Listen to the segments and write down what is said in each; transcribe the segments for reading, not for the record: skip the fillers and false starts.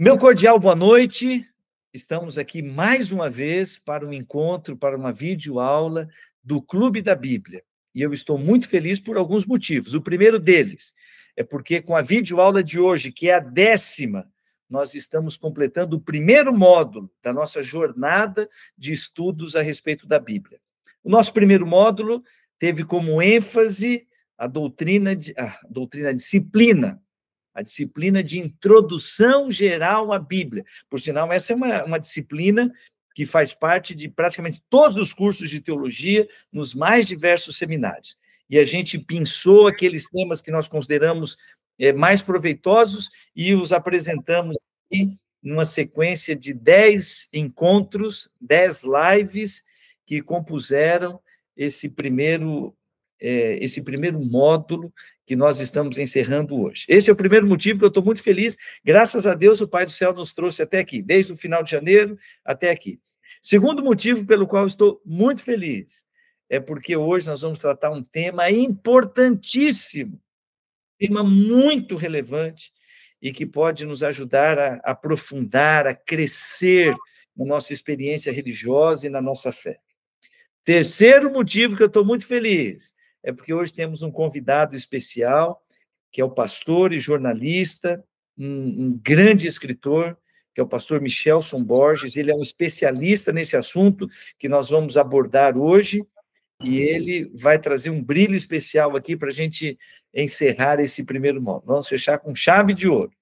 Meu cordial boa noite. Estamos aqui mais uma vez para um encontro, para uma videoaula do Clube da Bíblia. E eu estou muito feliz por alguns motivos. O primeiro deles é porque com a videoaula de hoje, que é a 10ª, nós estamos completando o primeiro módulo da nossa jornada de estudos a respeito da Bíblia. O nosso primeiro módulo teve como ênfase a disciplina de introdução geral à Bíblia. Por sinal, essa é uma disciplina que faz parte de praticamente todos os cursos de teologia, nos mais diversos seminários. E a gente pensou aqueles temas que nós consideramos mais proveitosos e os apresentamos aqui numa sequência de 10 encontros, 10 lives que compuseram esse primeiro módulo que nós estamos encerrando hoje. Esse é o primeiro motivo que eu estou muito feliz. Graças a Deus, o Pai do Céu nos trouxe até aqui, desde o final de janeiro até aqui. Segundo motivo pelo qual estou muito feliz é porque hoje nós vamos tratar um tema importantíssimo, tema muito relevante e que pode nos ajudar a aprofundar, a crescer na nossa experiência religiosa e na nossa fé. Terceiro motivo que eu estou muito feliz é porque hoje temos um convidado especial, que é o pastor e jornalista, um grande escritor, que é o pastor Michelson Borges. Ele é um especialista nesse assunto que nós vamos abordar hoje, e ele vai trazer um brilho especial aqui para a gente encerrar esse primeiro módulo. Vamos fechar com chave de ouro.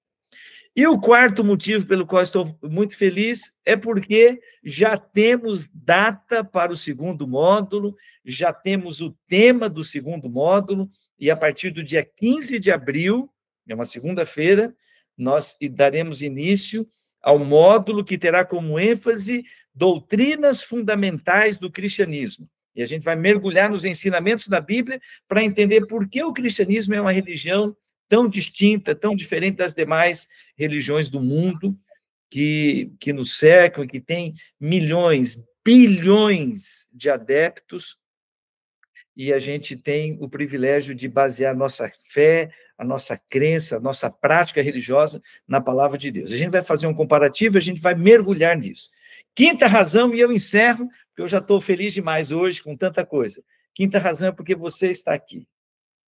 E o quarto motivo pelo qual estou muito feliz é porque já temos data para o segundo módulo, já temos o tema do segundo módulo, e a partir do dia 15 de abril, é uma segunda-feira, nós daremos início ao módulo que terá como ênfase doutrinas fundamentais do cristianismo. E a gente vai mergulhar nos ensinamentos da Bíblia para entender por que o cristianismo é uma religião tão distinta, tão diferente das demais religiões do mundo que nos cercam, que tem milhões, bilhões de adeptos, e a gente tem o privilégio de basear a nossa fé, a nossa crença, a nossa prática religiosa na palavra de Deus. A gente vai fazer um comparativo, a gente vai mergulhar nisso. Quinta razão, e eu encerro, porque eu já estou feliz demais hoje com tanta coisa. Quinta razão é porque você está aqui.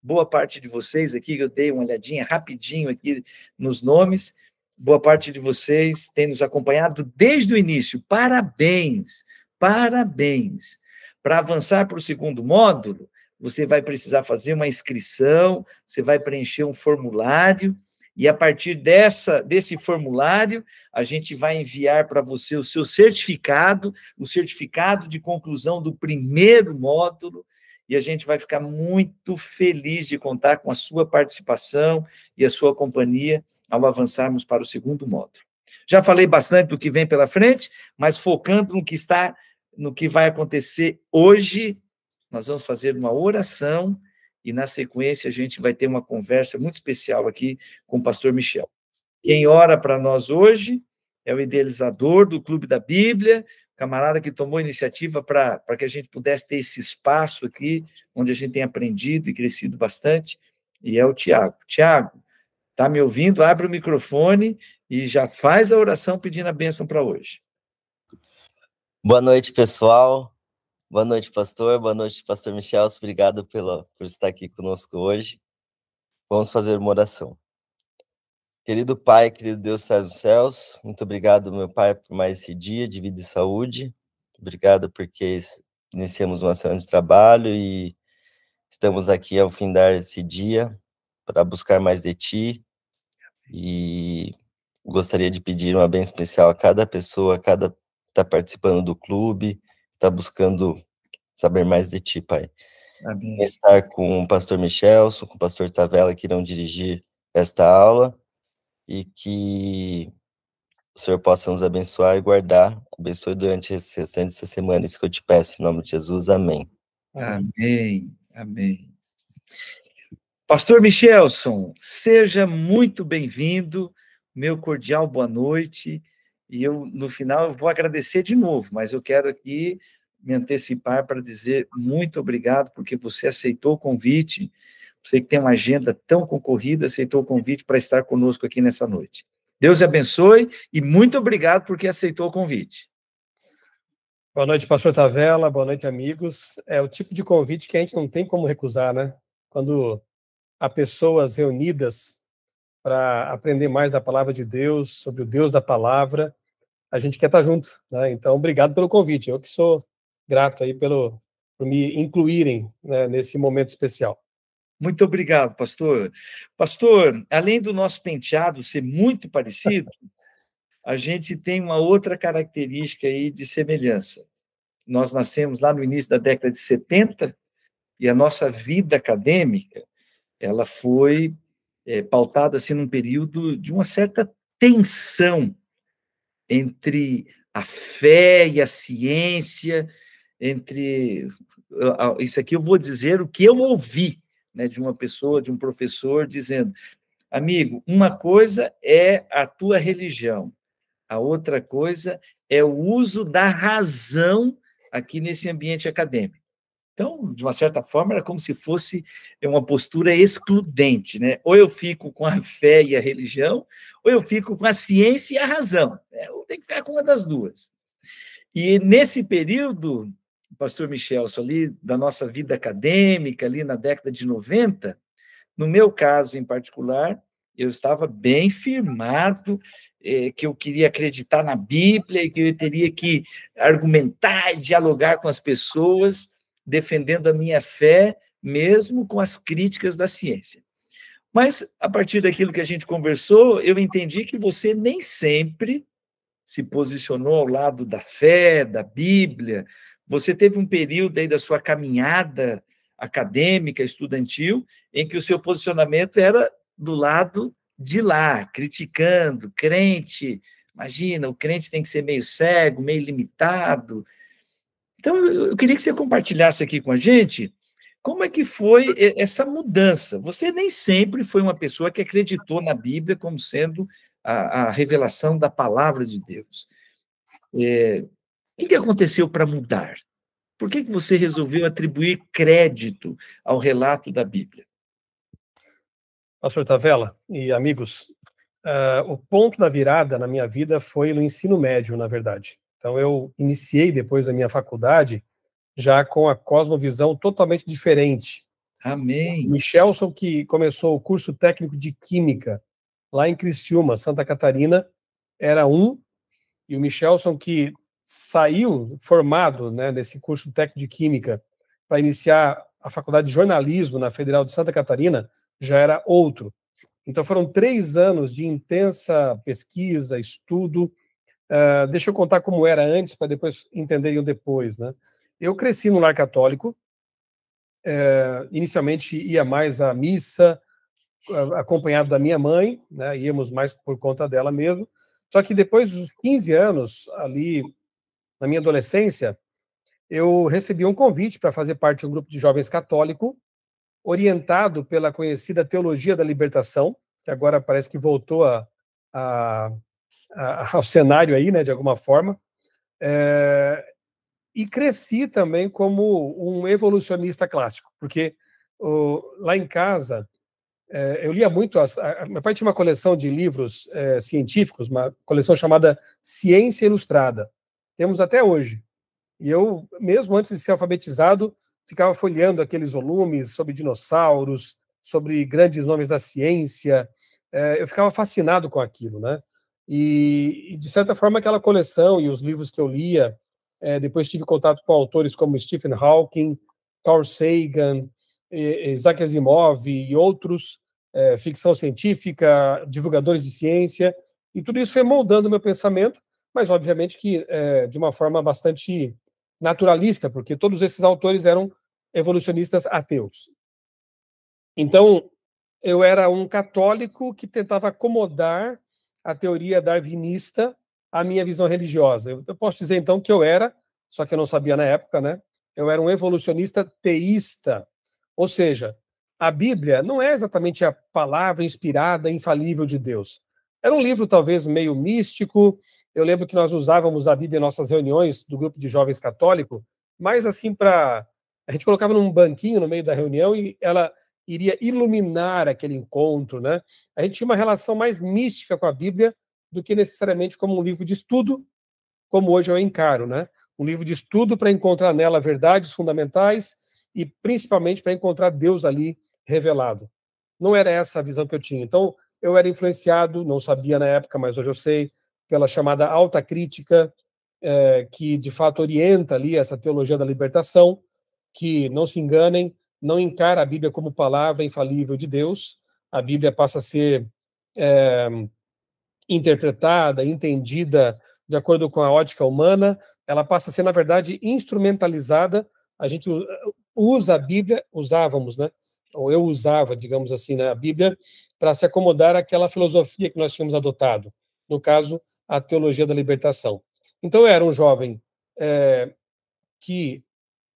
Boa parte de vocês aqui, eu dei uma olhadinha rapidinho aqui nos nomes, boa parte de vocês tem nos acompanhado desde o início. Parabéns, parabéns. Para avançar para o segundo módulo, você vai precisar fazer uma inscrição, você vai preencher um formulário, e a partir desse formulário, a gente vai enviar para você o seu certificado, o certificado de conclusão do primeiro módulo, e a gente vai ficar muito feliz de contar com a sua participação e a sua companhia ao avançarmos para o segundo módulo. Já falei bastante do que vem pela frente, mas focando no que vai acontecer hoje, nós vamos fazer uma oração e, na sequência, a gente vai ter uma conversa muito especial aqui com o pastor Michel. Quem ora para nós hoje é o idealizador do Clube da Bíblia, camarada que tomou iniciativa para que a gente pudesse ter esse espaço aqui, onde a gente tem aprendido e crescido bastante, e é o Tiago. Tiago, está me ouvindo? Abre o microfone e já faz a oração pedindo a bênção para hoje. Boa noite, pessoal. Boa noite, pastor. Boa noite, pastor Michel. Obrigado por estar aqui conosco hoje. Vamos fazer uma oração. Querido Pai, querido Deus que está nos céus, muito obrigado, meu Pai, por mais esse dia de vida e saúde. Obrigado porque iniciamos uma semana de trabalho e estamos aqui ao findar esse dia para buscar mais de Ti. E gostaria de pedir uma bênção especial a cada pessoa, que está participando do clube, está buscando saber mais de Ti, Pai. Amém. Estar com o pastor Michelson, com o pastor Tavela, que irão dirigir esta aula, e que o Senhor possa nos abençoar e guardar. Abençoe durante esse restante dessa semana, isso que eu te peço, em nome de Jesus, amém. Amém, amém. Pastor Michelson, seja muito bem-vindo, meu cordial boa noite, e eu, no final, vou agradecer de novo, mas eu quero aqui me antecipar para dizer muito obrigado, porque você aceitou o convite, você que tem uma agenda tão concorrida, aceitou o convite para estar conosco aqui nessa noite. Deus abençoe e muito obrigado porque aceitou o convite. Boa noite, pastor Tavella, boa noite, amigos. É o tipo de convite que a gente não tem como recusar, né? Quando há pessoas reunidas para aprender mais da palavra de Deus, sobre o Deus da palavra, a gente quer estar junto, né? Então, obrigado pelo convite. Eu que sou grato aí por me incluírem, né, nesse momento especial. Muito obrigado, pastor. Pastor, além do nosso penteado ser muito parecido, a gente tem uma outra característica aí de semelhança. Nós nascemos lá no início da década de 70 e a nossa vida acadêmica, ela foi pautada assim num período de uma certa tensão entre a fé e a ciência, entre isso aqui eu vou dizer o que eu ouvi, né, de uma pessoa, de um professor dizendo: amigo, uma coisa é a tua religião, a outra coisa é o uso da razão aqui nesse ambiente acadêmico. Então, de uma certa forma, era como se fosse uma postura excludente, né? Ou eu fico com a fé e a religião, ou eu fico com a ciência e a razão. Eu tenho que ficar com uma das duas. E nesse período, pastor Michelson, ali da nossa vida acadêmica, ali na década de 90, no meu caso em particular, eu estava bem firmado que eu queria acreditar na Bíblia e que eu teria que argumentar e dialogar com as pessoas, defendendo a minha fé, mesmo com as críticas da ciência. Mas, a partir daquilo que a gente conversou, eu entendi que você nem sempre se posicionou ao lado da fé, da Bíblia. Você teve um período aí da sua caminhada acadêmica, estudantil, em que o seu posicionamento era do lado de lá, criticando, crente. Imagina, o crente tem que ser meio cego, meio limitado. Então, eu queria que você compartilhasse aqui com a gente como é que foi essa mudança. Você nem sempre foi uma pessoa que acreditou na Bíblia como sendo a revelação da palavra de Deus. O que aconteceu para mudar? Por que você resolveu atribuir crédito ao relato da Bíblia? Pastor Tavella e amigos, o ponto da virada na minha vida foi no ensino médio, na verdade. Então, eu iniciei depois da minha faculdade já com a cosmovisão totalmente diferente. Amém. Michelson, que começou o curso técnico de Química lá em Criciúma, Santa Catarina, era um, e o Michelson, que saiu formado, né, nesse curso técnico de Química para iniciar a faculdade de jornalismo na Federal de Santa Catarina, já era outro. Então foram 3 anos de intensa pesquisa, estudo. Deixa eu contar como era antes, para depois entenderem o depois, né? Eu cresci no lar católico, inicialmente ia mais à missa, acompanhado da minha mãe, né? Íamos mais por conta dela mesmo. Só que depois dos 15 anos, ali na minha adolescência, eu recebi um convite para fazer parte de um grupo de jovens católico, orientado pela conhecida Teologia da Libertação, que agora parece que voltou ao cenário aí, né, de alguma forma, e cresci também como um evolucionista clássico, porque lá em casa eu lia muito, meu pai tinha uma coleção de livros científicos, uma coleção chamada Ciência Ilustrada, temos até hoje, e eu, mesmo antes de ser alfabetizado, ficava folheando aqueles volumes sobre dinossauros, sobre grandes nomes da ciência. Eu ficava fascinado com aquilo, né? E, de certa forma, aquela coleção e os livros que eu lia, depois tive contato com autores como Stephen Hawking, Carl Sagan, Isaac Asimov e outros, ficção científica, divulgadores de ciência, e tudo isso foi moldando o meu pensamento, mas, obviamente, que de uma forma bastante naturalista, porque todos esses autores eram evolucionistas ateus. Então, eu era um católico que tentava acomodar a teoria darwinista à minha visão religiosa. Eu posso dizer, então, que eu era, só que eu não sabia na época, né? Eu era um evolucionista teísta, ou seja, a Bíblia não é exatamente a palavra inspirada, infalível de Deus. Era um livro talvez meio místico. Eu lembro que nós usávamos a Bíblia em nossas reuniões do grupo de jovens católico, mas assim a gente colocava num banquinho no meio da reunião e ela iria iluminar aquele encontro, né? A gente tinha uma relação mais mística com a Bíblia do que necessariamente como um livro de estudo, como hoje eu encaro, né? Um livro de estudo para encontrar nela verdades fundamentais e principalmente para encontrar Deus ali revelado. Não era essa a visão que eu tinha. Então, eu era influenciado, não sabia na época, mas hoje eu sei, pela chamada alta crítica, que de fato orienta ali essa teologia da libertação, que, não se enganem, não encara a Bíblia como palavra infalível de Deus. A Bíblia passa a ser interpretada, entendida de acordo com a ótica humana, ela passa a ser, na verdade, instrumentalizada. A gente usa a Bíblia, usávamos, né? Ou eu usava, digamos assim, né, a Bíblia para se acomodar àquela filosofia que nós tínhamos adotado, no caso, a teologia da libertação. Então, eu era um jovem que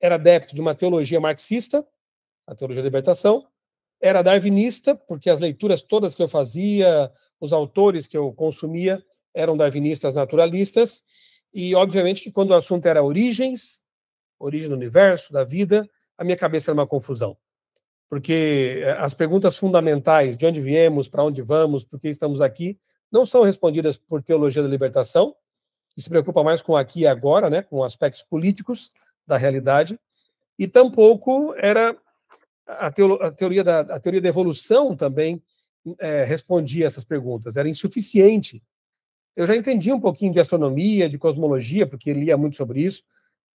era adepto de uma teologia marxista, a teologia da libertação, era darwinista, porque as leituras todas que eu fazia, os autores que eu consumia, eram darwinistas naturalistas, e obviamente que quando o assunto era origens, origem do universo, da vida, a minha cabeça era uma confusão. Porque as perguntas fundamentais, de onde viemos, para onde vamos, por que estamos aqui, não são respondidas por teologia da libertação, que se preocupa mais com aqui e agora, né, com aspectos políticos da realidade, e tampouco era a teoria da evolução também respondia essas perguntas, era insuficiente. Eu já entendi um pouquinho de astronomia, de cosmologia, porque lia muito sobre isso.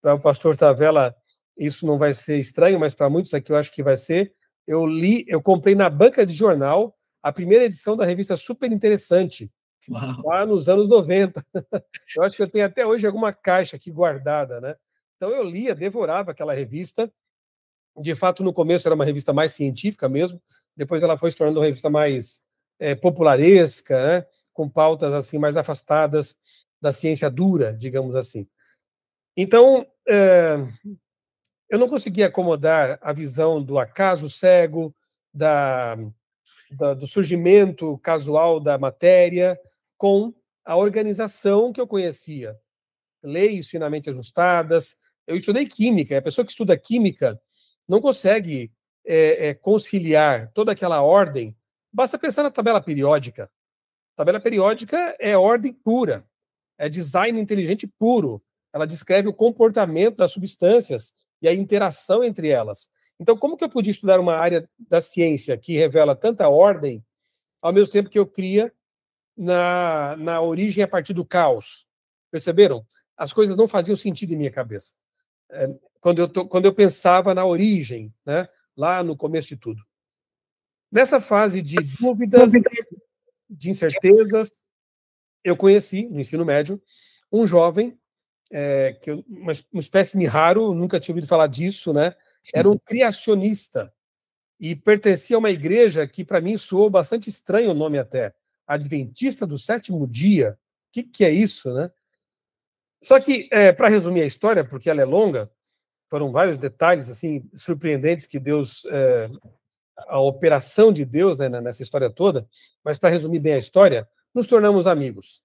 Para o pastor Tavella, isso não vai ser estranho, mas para muitos aqui eu acho que vai ser. Eu comprei na banca de jornal a primeira edição da revista Super Interessante, lá nos anos 90. Eu acho que eu tenho até hoje alguma caixa aqui guardada, né? Então eu lia, devorava aquela revista. De fato, no começo era uma revista mais científica mesmo, depois ela foi se tornando uma revista mais popularesca, né? Com pautas assim mais afastadas da ciência dura, digamos assim. Então, eu não conseguia acomodar a visão do acaso cego, do surgimento casual da matéria, com a organização que eu conhecia. Leis finamente ajustadas. Eu estudei química, a pessoa que estuda química não consegue conciliar toda aquela ordem. Basta pensar na tabela periódica. Tabela periódica é ordem pura, é design inteligente puro. Ela descreve o comportamento das substâncias e a interação entre elas. Então, como que eu podia estudar uma área da ciência que revela tanta ordem, ao mesmo tempo que eu cria na origem a partir do caos? Perceberam? As coisas não faziam sentido em minha cabeça. Quando eu pensava na origem, né, lá no começo de tudo. Nessa fase de dúvidas, de incertezas, eu conheci, no ensino médio, um jovem, uma espécime raro, nunca tinha ouvido falar disso, né? Era um criacionista e pertencia a uma igreja que, para mim, soou bastante estranho o nome até, Adventista do Sétimo Dia. O que é isso, né? Só que, para resumir a história, porque ela é longa, foram vários detalhes assim surpreendentes que Deus, a operação de Deus, né, nessa história toda, mas para resumir bem a história, nos tornamos amigos.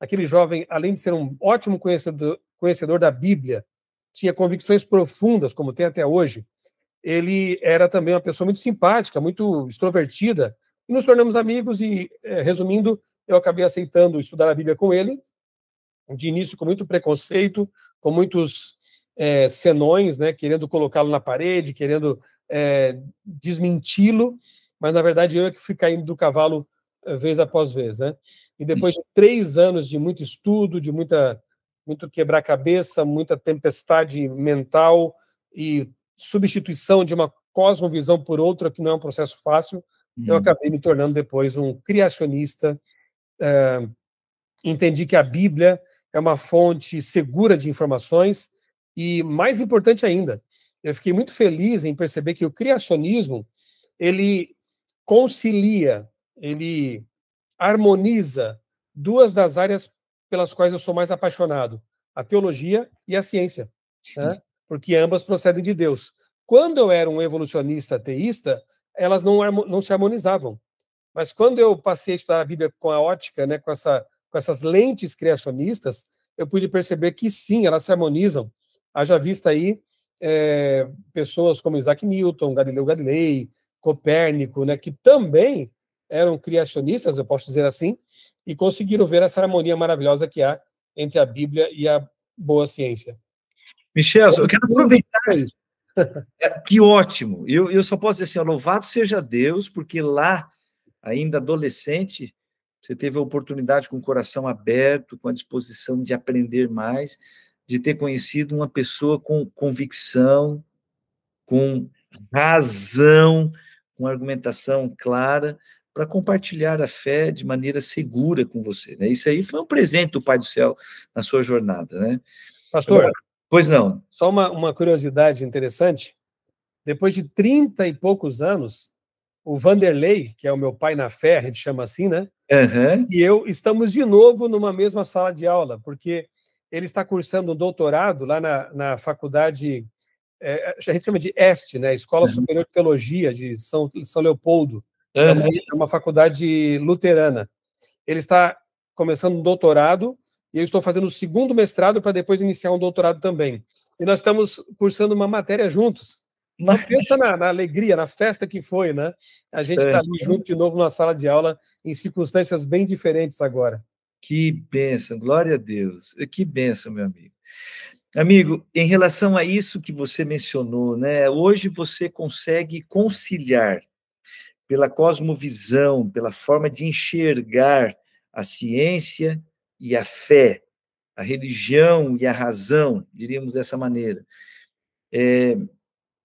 Aquele jovem, além de ser um ótimo conhecedor da Bíblia, tinha convicções profundas, como tem até hoje. Ele era também uma pessoa muito simpática, muito extrovertida, e nos tornamos amigos e, resumindo, eu acabei aceitando estudar a Bíblia com ele, de início com muito preconceito, com muitos senões, né, querendo colocá-lo na parede, querendo desmenti-lo, mas na verdade eu é que fui caindo do cavalo vez após vez, né? E depois de 3 anos de muito estudo, de muito quebrar-cabeça, muita tempestade mental e substituição de uma cosmovisão por outra, que não é um processo fácil, eu acabei me tornando depois um criacionista. Entendi que a Bíblia é uma fonte segura de informações e, mais importante ainda, eu fiquei muito feliz em perceber que o criacionismo, ele concilia, ele harmoniza 2 das áreas pelas quais eu sou mais apaixonado, a teologia e a ciência, né? Porque ambas procedem de Deus. Quando eu era um evolucionista ateísta, elas não se harmonizavam. Mas quando eu passei a estudar a Bíblia com a ótica, né, com essas lentes criacionistas, eu pude perceber que sim, elas se harmonizam. Haja vista aí pessoas como Isaac Newton, Galileu Galilei, Copérnico, né, que também eram criacionistas, eu posso dizer assim, e conseguiram ver essa harmonia maravilhosa que há entre a Bíblia e a boa ciência. Michel, eu quero aproveitar. Que ótimo. Eu só posso dizer assim, louvado seja Deus, porque lá, ainda adolescente, você teve a oportunidade com o coração aberto, com a disposição de aprender mais, de ter conhecido uma pessoa com convicção, com razão, com argumentação clara, para compartilhar a fé de maneira segura com você, né? Isso aí foi um presente do Pai do Céu na sua jornada, né? Pastor, agora, pois não. Só uma curiosidade interessante. Depois de 30 e poucos anos, o Vanderlei, que é o meu pai na fé, a gente chama assim, né? Uhum. E eu estamos de novo numa mesma sala de aula, porque ele está cursando um doutorado lá na faculdade, a gente chama de EST, né? Escola Superior de Teologia de São Leopoldo. É uma faculdade luterana. Ele está começando um doutorado e eu estou fazendo o segundo mestrado para depois iniciar um doutorado também. E nós estamos cursando uma matéria juntos. Mas pensa na alegria, na festa que foi, né? A gente está ali junto de novo na sala de aula, em circunstâncias bem diferentes agora. Que bênção, glória a Deus. Que bênção, meu amigo. Amigo, em relação a isso que você mencionou, né? Hoje você consegue conciliar pela cosmovisão, pela forma de enxergar a ciência e a fé, a religião e a razão, diríamos dessa maneira,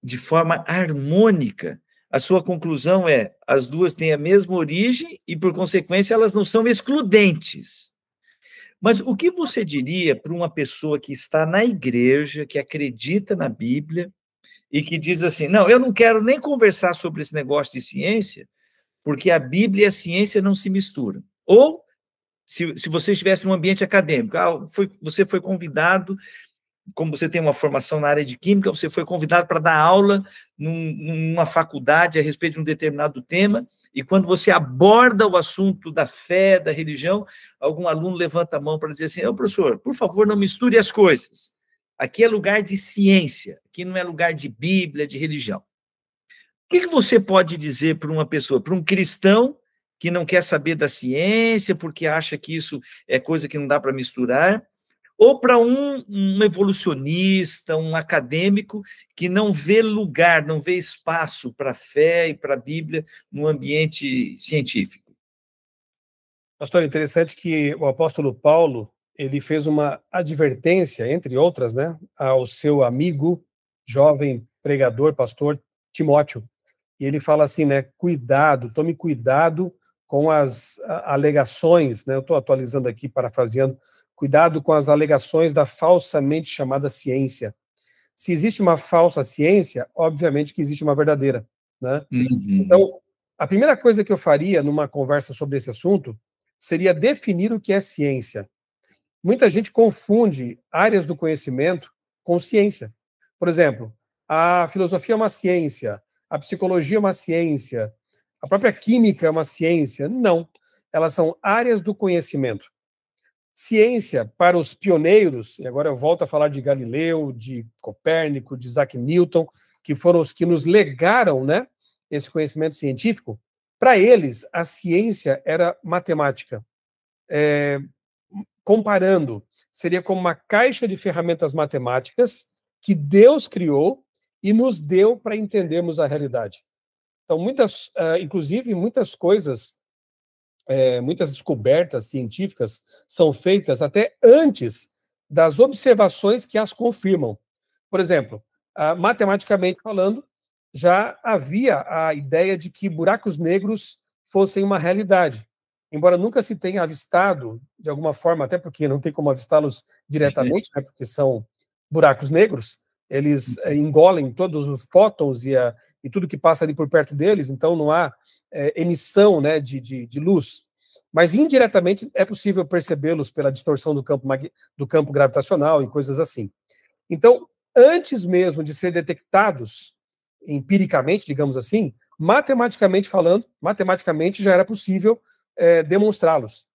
de forma harmônica. A sua conclusão é: as duas têm a mesma origem e, por consequência, elas não são excludentes. Mas o que você diria para uma pessoa que está na igreja, que acredita na Bíblia e que diz assim: não, eu não quero nem conversar sobre esse negócio de ciência, porque a Bíblia e a ciência não se misturam? Ou, se você estivesse num ambiente acadêmico, você foi convidado, como você tem uma formação na área de química, você foi convidado para dar aula numa faculdade a respeito de um determinado tema, e quando você aborda o assunto da fé, da religião, algum aluno levanta a mão para dizer assim: professor, por favor, não misture as coisas. Aqui é lugar de ciência, aqui não é lugar de Bíblia, de religião. O que você pode dizer para uma pessoa, para um cristão que não quer saber da ciência, porque acha que isso é coisa que não dá para misturar, ou para um evolucionista, um acadêmico que não vê lugar, não vê espaço para a fé e para a Bíblia no ambiente científico? Pastor, interessante que o apóstolo Paulo, ele fez uma advertência, entre outras, né, ao seu amigo, jovem pregador, pastor Timóteo. E ele fala assim, né, cuidado, tome cuidado com as alegações, né, eu estou atualizando aqui, parafraseando, cuidado com as alegações da falsamente chamada ciência. Se existe uma falsa ciência, obviamente que existe uma verdadeira, né? Uhum. Então, a primeira coisa que eu faria numa conversa sobre esse assunto seria definir o que é ciência. Muita gente confunde áreas do conhecimento com ciência. Por exemplo, a filosofia é uma ciência, a psicologia é uma ciência, a própria química é uma ciência. Não, elas são áreas do conhecimento. Ciência, para os pioneiros, e agora eu volto a falar de Galileu, de Copérnico, de Isaac Newton, que foram os que nos legaram, né, esse conhecimento científico, para eles, a ciência era matemática. Comparando, seria como uma caixa de ferramentas matemáticas que Deus criou e nos deu para entendermos a realidade. Então, inclusive, muitas coisas, muitas descobertas científicas são feitas até antes das observações que as confirmam. Por exemplo, matematicamente falando, já havia a ideia de que buracos negros fossem uma realidade. Embora nunca se tenha avistado, de alguma forma, até porque não tem como avistá-los diretamente, né, porque são buracos negros, eles engolem todos os fótons e tudo que passa ali por perto deles, então não há emissão, né, de luz. Mas indiretamente é possível percebê-los pela distorção do campo gravitacional e coisas assim. Então, antes mesmo de ser detectados empiricamente, digamos assim, matematicamente falando, matematicamente já era possível demonstrá-los.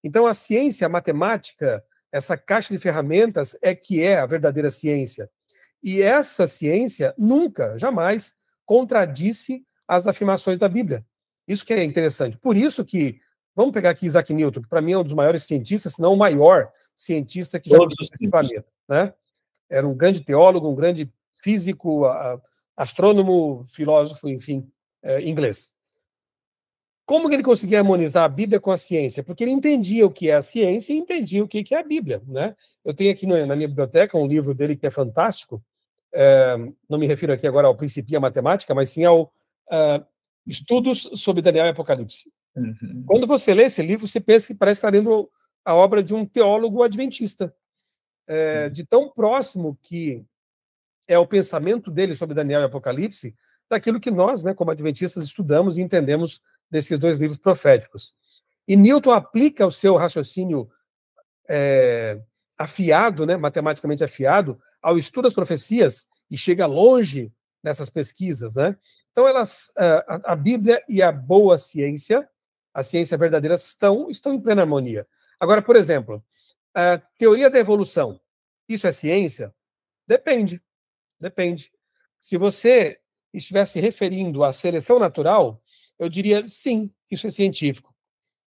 Então, a ciência, a matemática, essa caixa de ferramentas que é a verdadeira ciência. E essa ciência nunca, jamais, contradisse as afirmações da Bíblia. Isso que é interessante. Por isso que, vamos pegar aqui Isaac Newton, que para mim é um dos maiores cientistas, se não o maior cientista que já Todos viveu os nesse tempos. planeta, né? Era um grande teólogo, um grande físico, astrônomo, filósofo, enfim, inglês. Como que ele conseguia harmonizar a Bíblia com a ciência? Porque ele entendia o que é a ciência e entendia o que é a Bíblia, né? Eu tenho aqui na minha biblioteca um livro dele que é fantástico, não me refiro aqui agora ao Principia Matemática, mas sim ao Estudos sobre Daniel e Apocalipse. Uhum. Quando você lê esse livro, você pensa que parece estar lendo a obra de um teólogo adventista, de tão próximo que é o pensamento dele sobre Daniel e Apocalipse, daquilo que nós, né, como adventistas, estudamos e entendemos desses dois livros proféticos. E Newton aplica o seu raciocínio afiado, né, matematicamente afiado, ao estudo das profecias e chega longe nessas pesquisas, né? Então, a Bíblia e a boa ciência, a ciência verdadeira, estão em plena harmonia. Agora, por exemplo, a teoria da evolução, isso é ciência? Depende. Se você estivesse referindo à seleção natural, eu diria sim, isso é científico.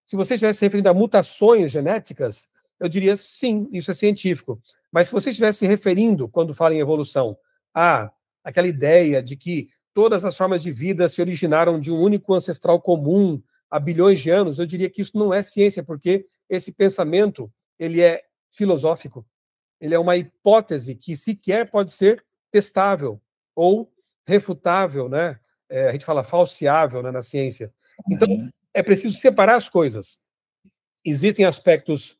Se você estivesse se referindo a mutações genéticas, eu diria sim, isso é científico. Mas se você estivesse se referindo, quando fala em evolução, a aquela ideia de que todas as formas de vida se originaram de um único ancestral comum há bilhões de anos, eu diria que isso não é ciência, porque esse pensamento ele é filosófico. Ele é uma hipótese que sequer pode ser testável ou refutável, né? A gente fala falseável, né, na ciência. Então, é preciso separar as coisas. Existem aspectos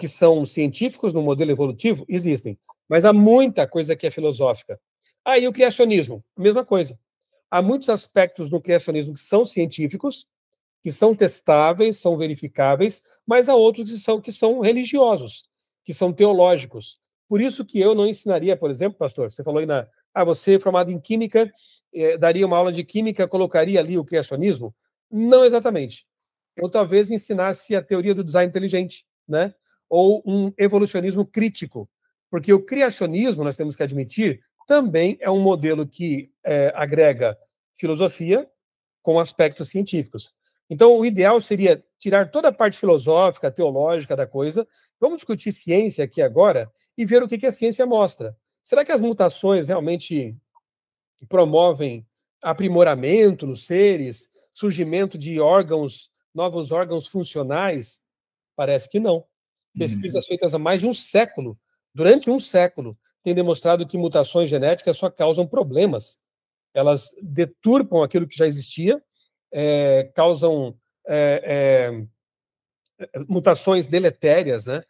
que são científicos no modelo evolutivo? Existem. Mas há muita coisa que é filosófica. E o criacionismo? A mesma coisa. Há muitos aspectos no criacionismo que são científicos, que são testáveis, são verificáveis, mas há outros que são religiosos, que são teológicos. Por isso que eu não ensinaria, por exemplo, pastor, você falou aí você formado em química, daria uma aula de química, colocaria ali o criacionismo? Não exatamente. Eu talvez ensinasse a teoria do design inteligente, né? Ou um evolucionismo crítico, porque o criacionismo, nós temos que admitir, também é um modelo que agrega filosofia com aspectos científicos. Então, o ideal seria tirar toda a parte filosófica, teológica da coisa, vamos discutir ciência aqui agora e ver o que a ciência mostra. Será que as mutações realmente promovem aprimoramento nos seres, surgimento de novos órgãos funcionais? Parece que não. Pesquisas feitas há mais de um século, durante um século, têm demonstrado que mutações genéticas só causam problemas. Elas deturpam aquilo que já existia, causam mutações deletérias, né?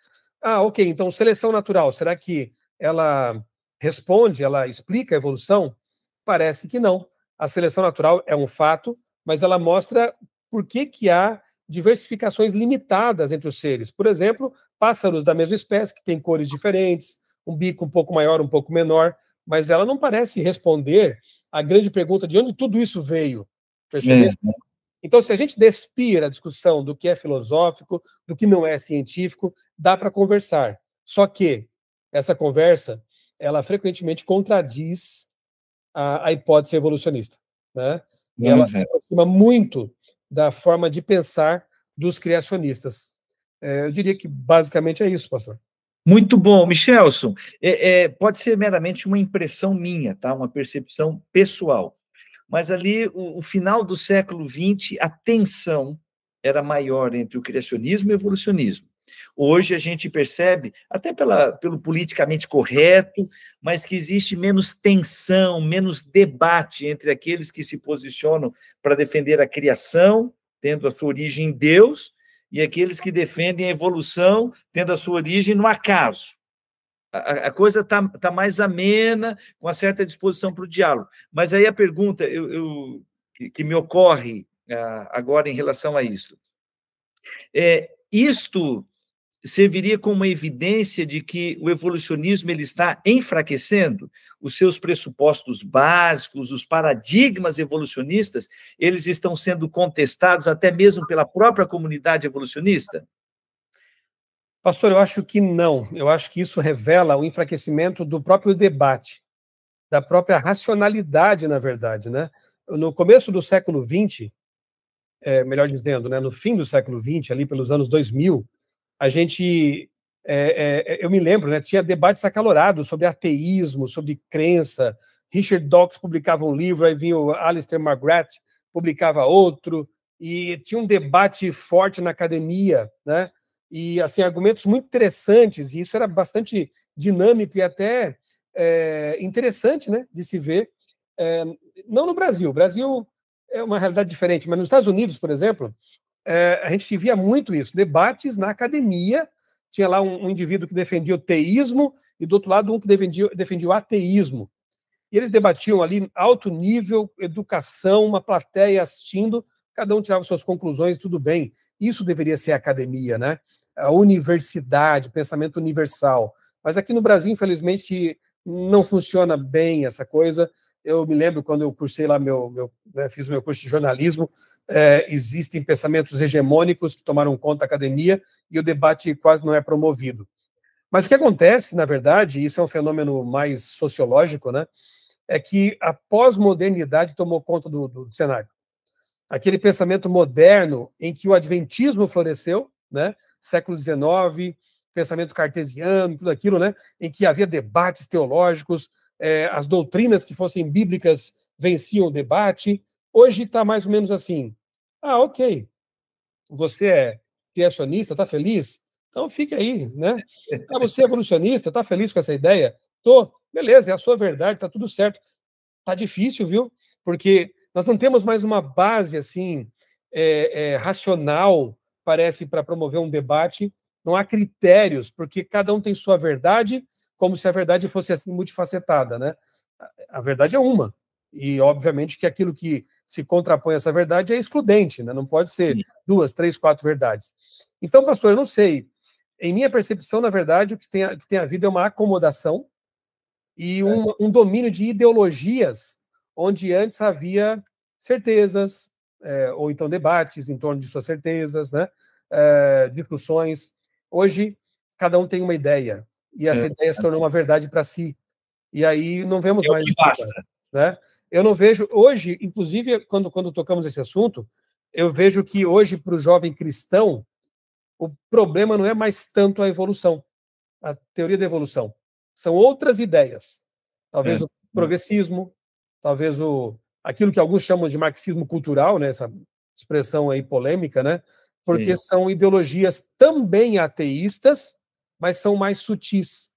Ok, então seleção natural, será que ela ela explica a evolução? Parece que não. A seleção natural é um fato, mas ela mostra por que há diversificações limitadas entre os seres. Por exemplo, pássaros da mesma espécie, que têm cores diferentes, um bico um pouco maior, um pouco menor, mas ela não parece responder à grande pergunta de onde tudo isso veio. Percebeu? Então, se a gente despir a discussão do que é filosófico, do que não é científico, dá para conversar. Só que essa conversa, ela frequentemente contradiz a hipótese evolucionista, né? Ela se aproxima muito da forma de pensar dos criacionistas. Eu diria que basicamente é isso, pastor. Muito bom, Michelson. Pode ser meramente uma impressão minha, tá? Uma percepção pessoal. Mas ali, o final do século XX, a tensão era maior entre o criacionismo e o evolucionismo. Hoje a gente percebe, até pelo politicamente correto, mas que existe menos tensão, menos debate entre aqueles que se posicionam para defender a criação, tendo a sua origem em Deus, e aqueles que defendem a evolução, tendo a sua origem no acaso. A coisa está mais amena, com uma certa disposição para o diálogo. Mas aí a pergunta que me ocorre agora em relação a isto. Isto serviria como uma evidência de que o evolucionismo ele está enfraquecendo os seus pressupostos básicos, os paradigmas evolucionistas, eles estão sendo contestados até mesmo pela própria comunidade evolucionista? Pastor, eu acho que não. Eu acho que isso revela o enfraquecimento do próprio debate, da própria racionalidade, na verdade, né? No começo do século XX, melhor dizendo, né, no fim do século XX, ali pelos anos 2000, a gente, eu me lembro, né, tinha debates acalorados sobre ateísmo, sobre crença. Richard Dawkins publicava um livro, aí vinha o Alistair McGrath, publicava outro, e tinha um debate forte na academia, né, e assim, argumentos muito interessantes, e isso era bastante dinâmico e até interessante, né, de se ver. Não no Brasil, o Brasil é uma realidade diferente, mas nos Estados Unidos, por exemplo, a gente via muito isso, debates na academia. Tinha lá um indivíduo que defendia o teísmo e, do outro lado, um que defendia o ateísmo. E eles debatiam ali alto nível, educação, uma plateia assistindo, cada um tirava suas conclusões, tudo bem. Isso deveria ser a academia, né? A universidade, pensamento universal. Mas aqui no Brasil, infelizmente, não funciona bem essa coisa. Eu me lembro quando eu cursei lá né, fiz o meu curso de jornalismo, existem pensamentos hegemônicos que tomaram conta da academia e o debate quase não é promovido. Mas o que acontece, na verdade, isso é um fenômeno mais sociológico, né, é que a pós-modernidade tomou conta do cenário. Aquele pensamento moderno em que o adventismo floresceu, né, século XIX, pensamento cartesiano, tudo aquilo, né, em que havia debates teológicos, as doutrinas que fossem bíblicas venciam o debate. Hoje está mais ou menos assim. Ok, você é criacionista, está feliz? Então fique aí, né? Você é evolucionista, está feliz com essa ideia? Tô, beleza, é a sua verdade, está tudo certo. Tá difícil, viu? Porque nós não temos mais uma base assim racional, parece, para promover um debate. Não há critérios, porque cada um tem sua verdade, como se a verdade fosse assim multifacetada, né? A verdade é uma. E, obviamente, que aquilo que se contrapõe a essa verdade é excludente, né? Não pode ser 2, 3, 4 verdades. Então, pastor, eu não sei. Em minha percepção, na verdade, o que tem havido é uma acomodação e um domínio de ideologias, onde antes havia certezas, ou então debates em torno de suas certezas, né? Discussões. Hoje, cada um tem uma ideia, e essa ideia se tornou uma verdade para si. E aí não vemos mais disputa, né? Eu não vejo, hoje, inclusive, quando tocamos esse assunto, eu vejo que hoje, para o jovem cristão, o problema não é mais tanto a evolução, a teoria da evolução. São outras ideias. Talvez o progressismo, talvez aquilo que alguns chamam de marxismo cultural, né, essa expressão aí polêmica, né? Porque são ideologias também ateístas, mas são mais sutis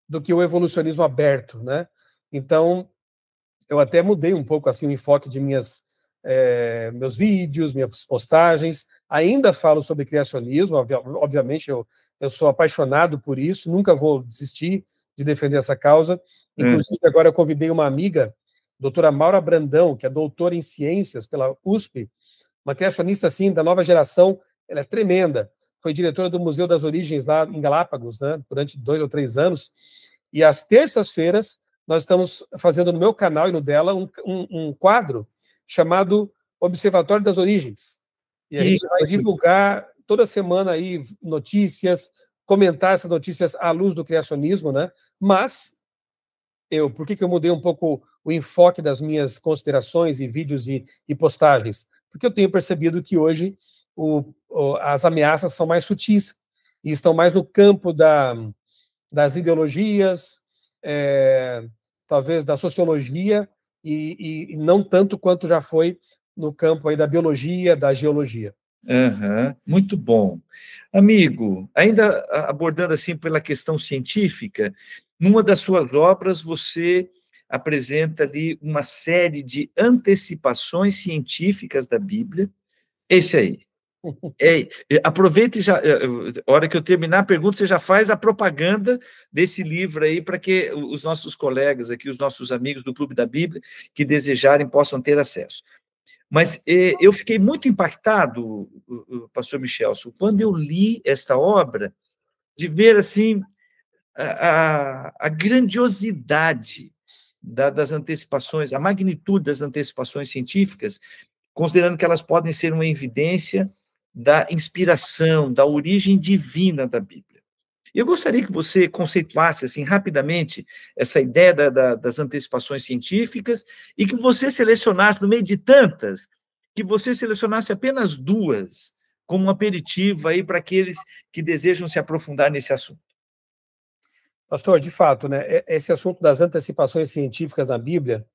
do que o evolucionismo aberto, né? Então, eu até mudei um pouco assim o enfoque de meus vídeos, minhas postagens. Ainda falo sobre criacionismo, obviamente eu sou apaixonado por isso, nunca vou desistir de defender essa causa. Inclusive, agora eu convidei uma amiga, doutora Maura Brandão, que é doutora em ciências pela USP, uma criacionista assim da nova geração. Ela é tremenda, foi diretora do Museu das Origens lá em Galápagos, né, durante 2 ou 3 anos, e às terças-feiras nós estamos fazendo no meu canal e no dela um quadro chamado Observatório das Origens. E a gente vai divulgar toda semana aí notícias, comentar essas notícias à luz do criacionismo, né? Mas por que eu mudei um pouco o enfoque das minhas considerações e vídeos e postagens? Porque eu tenho percebido que hoje as ameaças são mais sutis e estão mais no campo das ideologias, talvez da sociologia, e não tanto quanto já foi no campo aí da biologia, da geologia. Muito bom. Amigo, ainda abordando assim pela questão científica, numa das suas obras você apresenta ali uma série de antecipações científicas da Bíblia. Esse aí. Aproveite e já, a hora que eu terminar a pergunta, você já faz a propaganda desse livro aí para que os nossos colegas aqui, os nossos amigos do Clube da Bíblia, que desejarem, possam ter acesso. Mas eu fiquei muito impactado, pastor Michelson, quando eu li esta obra, de ver assim a grandiosidade das antecipações, a magnitude das antecipações científicas, considerando que elas podem ser uma evidência da inspiração, da origem divina da Bíblia. Eu gostaria que você conceituasse assim rapidamente essa ideia das antecipações científicas e que você selecionasse, no meio de tantas, que você selecionasse apenas 2 como um aperitivo aí para aqueles que desejam se aprofundar nesse assunto. Pastor, de fato, né, esse assunto das antecipações científicas na Bíblia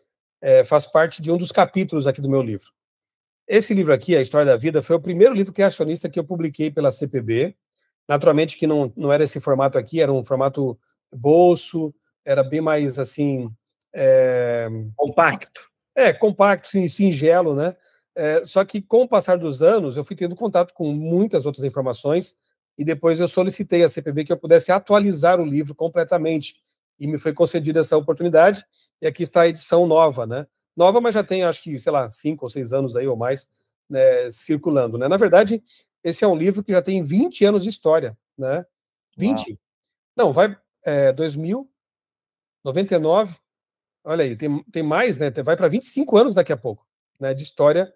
faz parte de um dos capítulos aqui do meu livro. Esse livro aqui, A História da Vida, foi o primeiro livro criacionista que eu publiquei pela CPB. Naturalmente que não era esse formato aqui, era um formato bolso, era bem mais, assim... Compacto. Compacto, singelo, né? Só que, com o passar dos anos, eu fui tendo contato com muitas outras informações e depois eu solicitei à CPB que eu pudesse atualizar o livro completamente. E me foi concedida essa oportunidade, e aqui está a edição nova, né? Nova, mas já tem, acho que, sei lá, 5 ou 6 anos aí ou mais, né, circulando, né? Na verdade, esse é um livro que já tem 20 anos de história, né? 20? Uau. Não, vai 2000, 99, olha aí, tem mais, né? Vai para 25 anos daqui a pouco, né, de história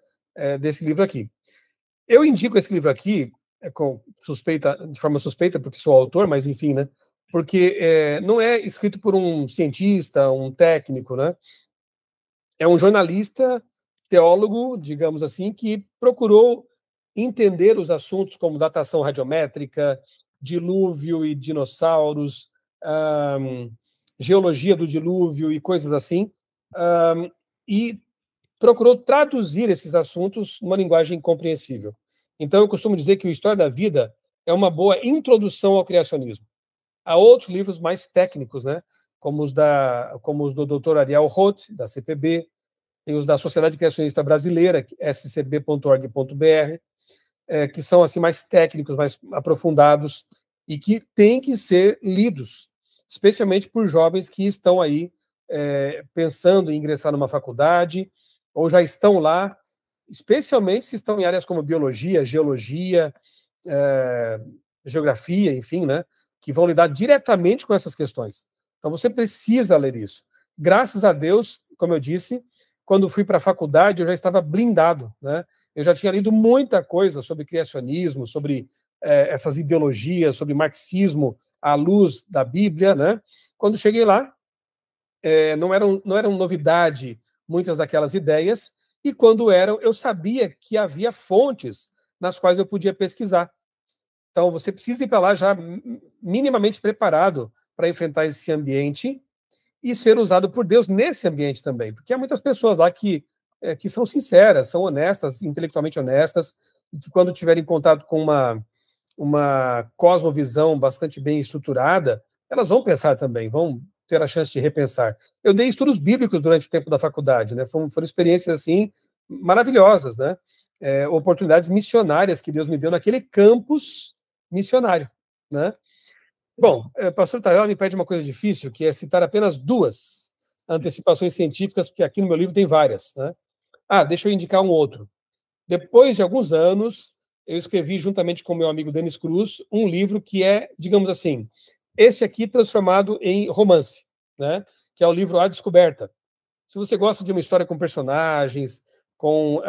desse livro aqui. Eu indico esse livro aqui de forma suspeita, porque sou autor, mas enfim, né? Porque não é escrito por um cientista, um técnico, né? É um jornalista, teólogo, digamos assim, que procurou entender os assuntos como datação radiométrica, dilúvio e dinossauros, geologia do dilúvio e coisas assim, e procurou traduzir esses assuntos numa linguagem compreensível. Então, eu costumo dizer que o História da Vida é uma boa introdução ao criacionismo. Há outros livros mais técnicos, né? Como os do Dr. Ariel Roth, da CPB, tem os da Sociedade Criacionista Brasileira, scb.org.br, que são assim mais técnicos, mais aprofundados e que têm que ser lidos, especialmente por jovens que estão aí pensando em ingressar numa faculdade ou já estão lá, especialmente se estão em áreas como biologia, geologia, geografia, enfim, né, que vão lidar diretamente com essas questões. Então você precisa ler isso. Graças a Deus, como eu disse, quando fui para a faculdade eu já estava blindado, né? Eu já tinha lido muita coisa sobre criacionismo, sobre essas ideologias, sobre marxismo à luz da Bíblia, né? Quando cheguei lá, não eram novidade muitas daquelas ideias, e quando eram, eu sabia que havia fontes nas quais eu podia pesquisar. Então, você precisa ir para lá já minimamente preparado para enfrentar esse ambiente e ser usado por Deus nesse ambiente também, porque há muitas pessoas lá que são sinceras, são honestas, intelectualmente honestas, e que quando tiverem contato com uma cosmovisão bastante bem estruturada, elas vão pensar também, vão ter a chance de repensar. Eu dei estudos bíblicos durante o tempo da faculdade, né? Foram experiências assim maravilhosas, né? Oportunidades missionárias que Deus me deu naquele campus missionário, né? Bom, pastor Tael me pede uma coisa difícil, que é citar apenas 2 antecipações científicas, porque aqui no meu livro tem várias, né? Deixa eu indicar um outro. Depois de alguns anos, eu escrevi, juntamente com meu amigo Denis Cruz, um livro que é, digamos assim, esse aqui transformado em romance, né? Que é o livro A Descoberta. Se você gosta de uma história com personagens, com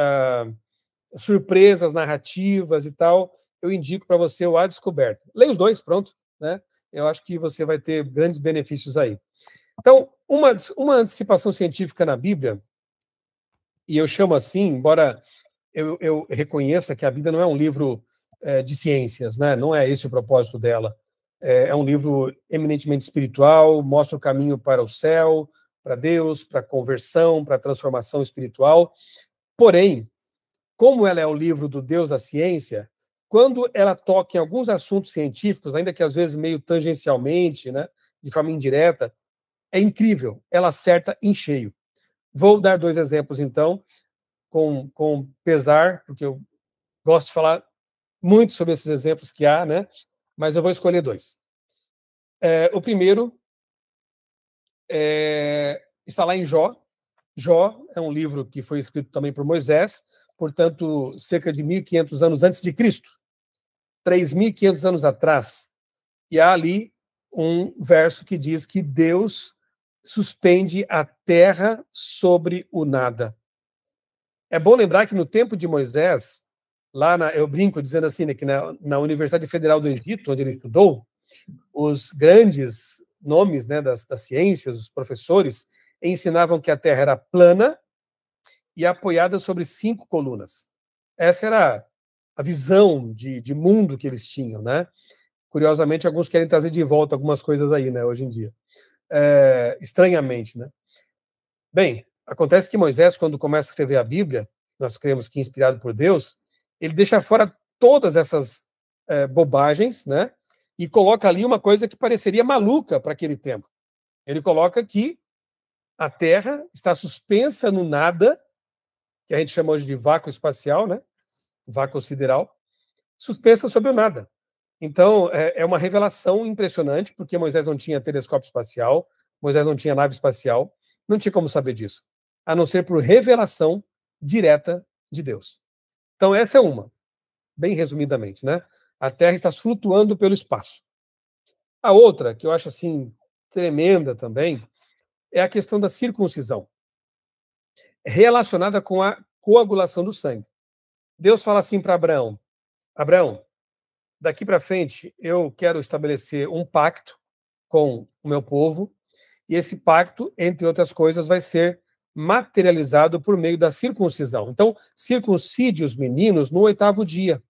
surpresas narrativas e tal, eu indico para você o A Descoberta. Leia os 2, pronto, né? Eu acho que você vai ter grandes benefícios aí. Então, uma antecipação científica na Bíblia, e eu chamo assim, embora eu reconheça que a Bíblia não é um livro de ciências, né? Não é esse o propósito dela. É um livro eminentemente espiritual, mostra o caminho para o céu, para Deus, para a conversão, para a transformação espiritual. Porém, como ela é o livro do Deus da ciência, quando ela toca em alguns assuntos científicos, ainda que às vezes meio tangencialmente, né, de forma indireta, é incrível, ela acerta em cheio. Vou dar 2 exemplos, então, com pesar, porque eu gosto de falar muito sobre esses exemplos que há, né? Mas eu vou escolher 2. O primeiro está lá em Jó. Jó é um livro que foi escrito também por Moisés, portanto, cerca de 1.500 anos antes de Cristo, 3.500 anos atrás. E há ali um verso que diz que Deus suspende a terra sobre o nada. É bom lembrar que no tempo de Moisés, eu brinco dizendo assim, né, que na Universidade Federal do Egito, onde ele estudou, os grandes nomes, né, das ciências, os professores, ensinavam que a Terra era plana e apoiada sobre 5 colunas. Essa era a visão de mundo que eles tinham, né? Curiosamente, alguns querem trazer de volta algumas coisas aí, né, hoje em dia. Estranhamente, né? Bem, acontece que Moisés, quando começa a escrever a Bíblia, nós cremos que inspirado por Deus, ele deixa fora todas essas bobagens, né? E coloca ali uma coisa que pareceria maluca para aquele tempo. Ele coloca que a Terra está suspensa no nada, que a gente chama hoje de vácuo espacial, né? Vácuo sideral, suspensa sobre o nada. Então, é uma revelação impressionante, porque Moisés não tinha telescópio espacial, Moisés não tinha nave espacial, não tinha como saber disso, a não ser por revelação direta de Deus. Então, essa é uma, bem resumidamente, né? A Terra está flutuando pelo espaço. A outra, que eu acho assim tremenda também, é a questão da circuncisão, relacionada com a coagulação do sangue. Deus fala assim para Abraão: Abraão, daqui para frente eu quero estabelecer um pacto com o meu povo, e esse pacto, entre outras coisas, vai ser materializado por meio da circuncisão. Então, circuncide os meninos no 8º dia.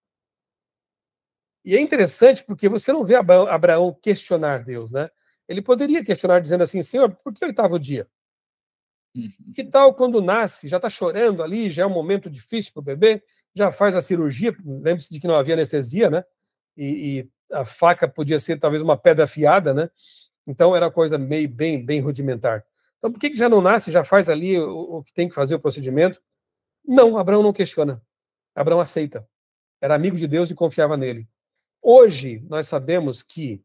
E é interessante porque você não vê Abraão questionar Deus, né? Ele poderia questionar dizendo assim: Senhor, por que 8º dia? Que tal quando nasce, já está chorando ali, já é um momento difícil para o bebê, já faz a cirurgia, lembre-se de que não havia anestesia, né? E a faca podia ser talvez uma pedra afiada, né? Então era coisa meio bem rudimentar. Então por que já não nasce, já faz ali o que tem que fazer, o procedimento? Não, Abraão não questiona. Abraão aceita. Era amigo de Deus e confiava nele. Hoje nós sabemos que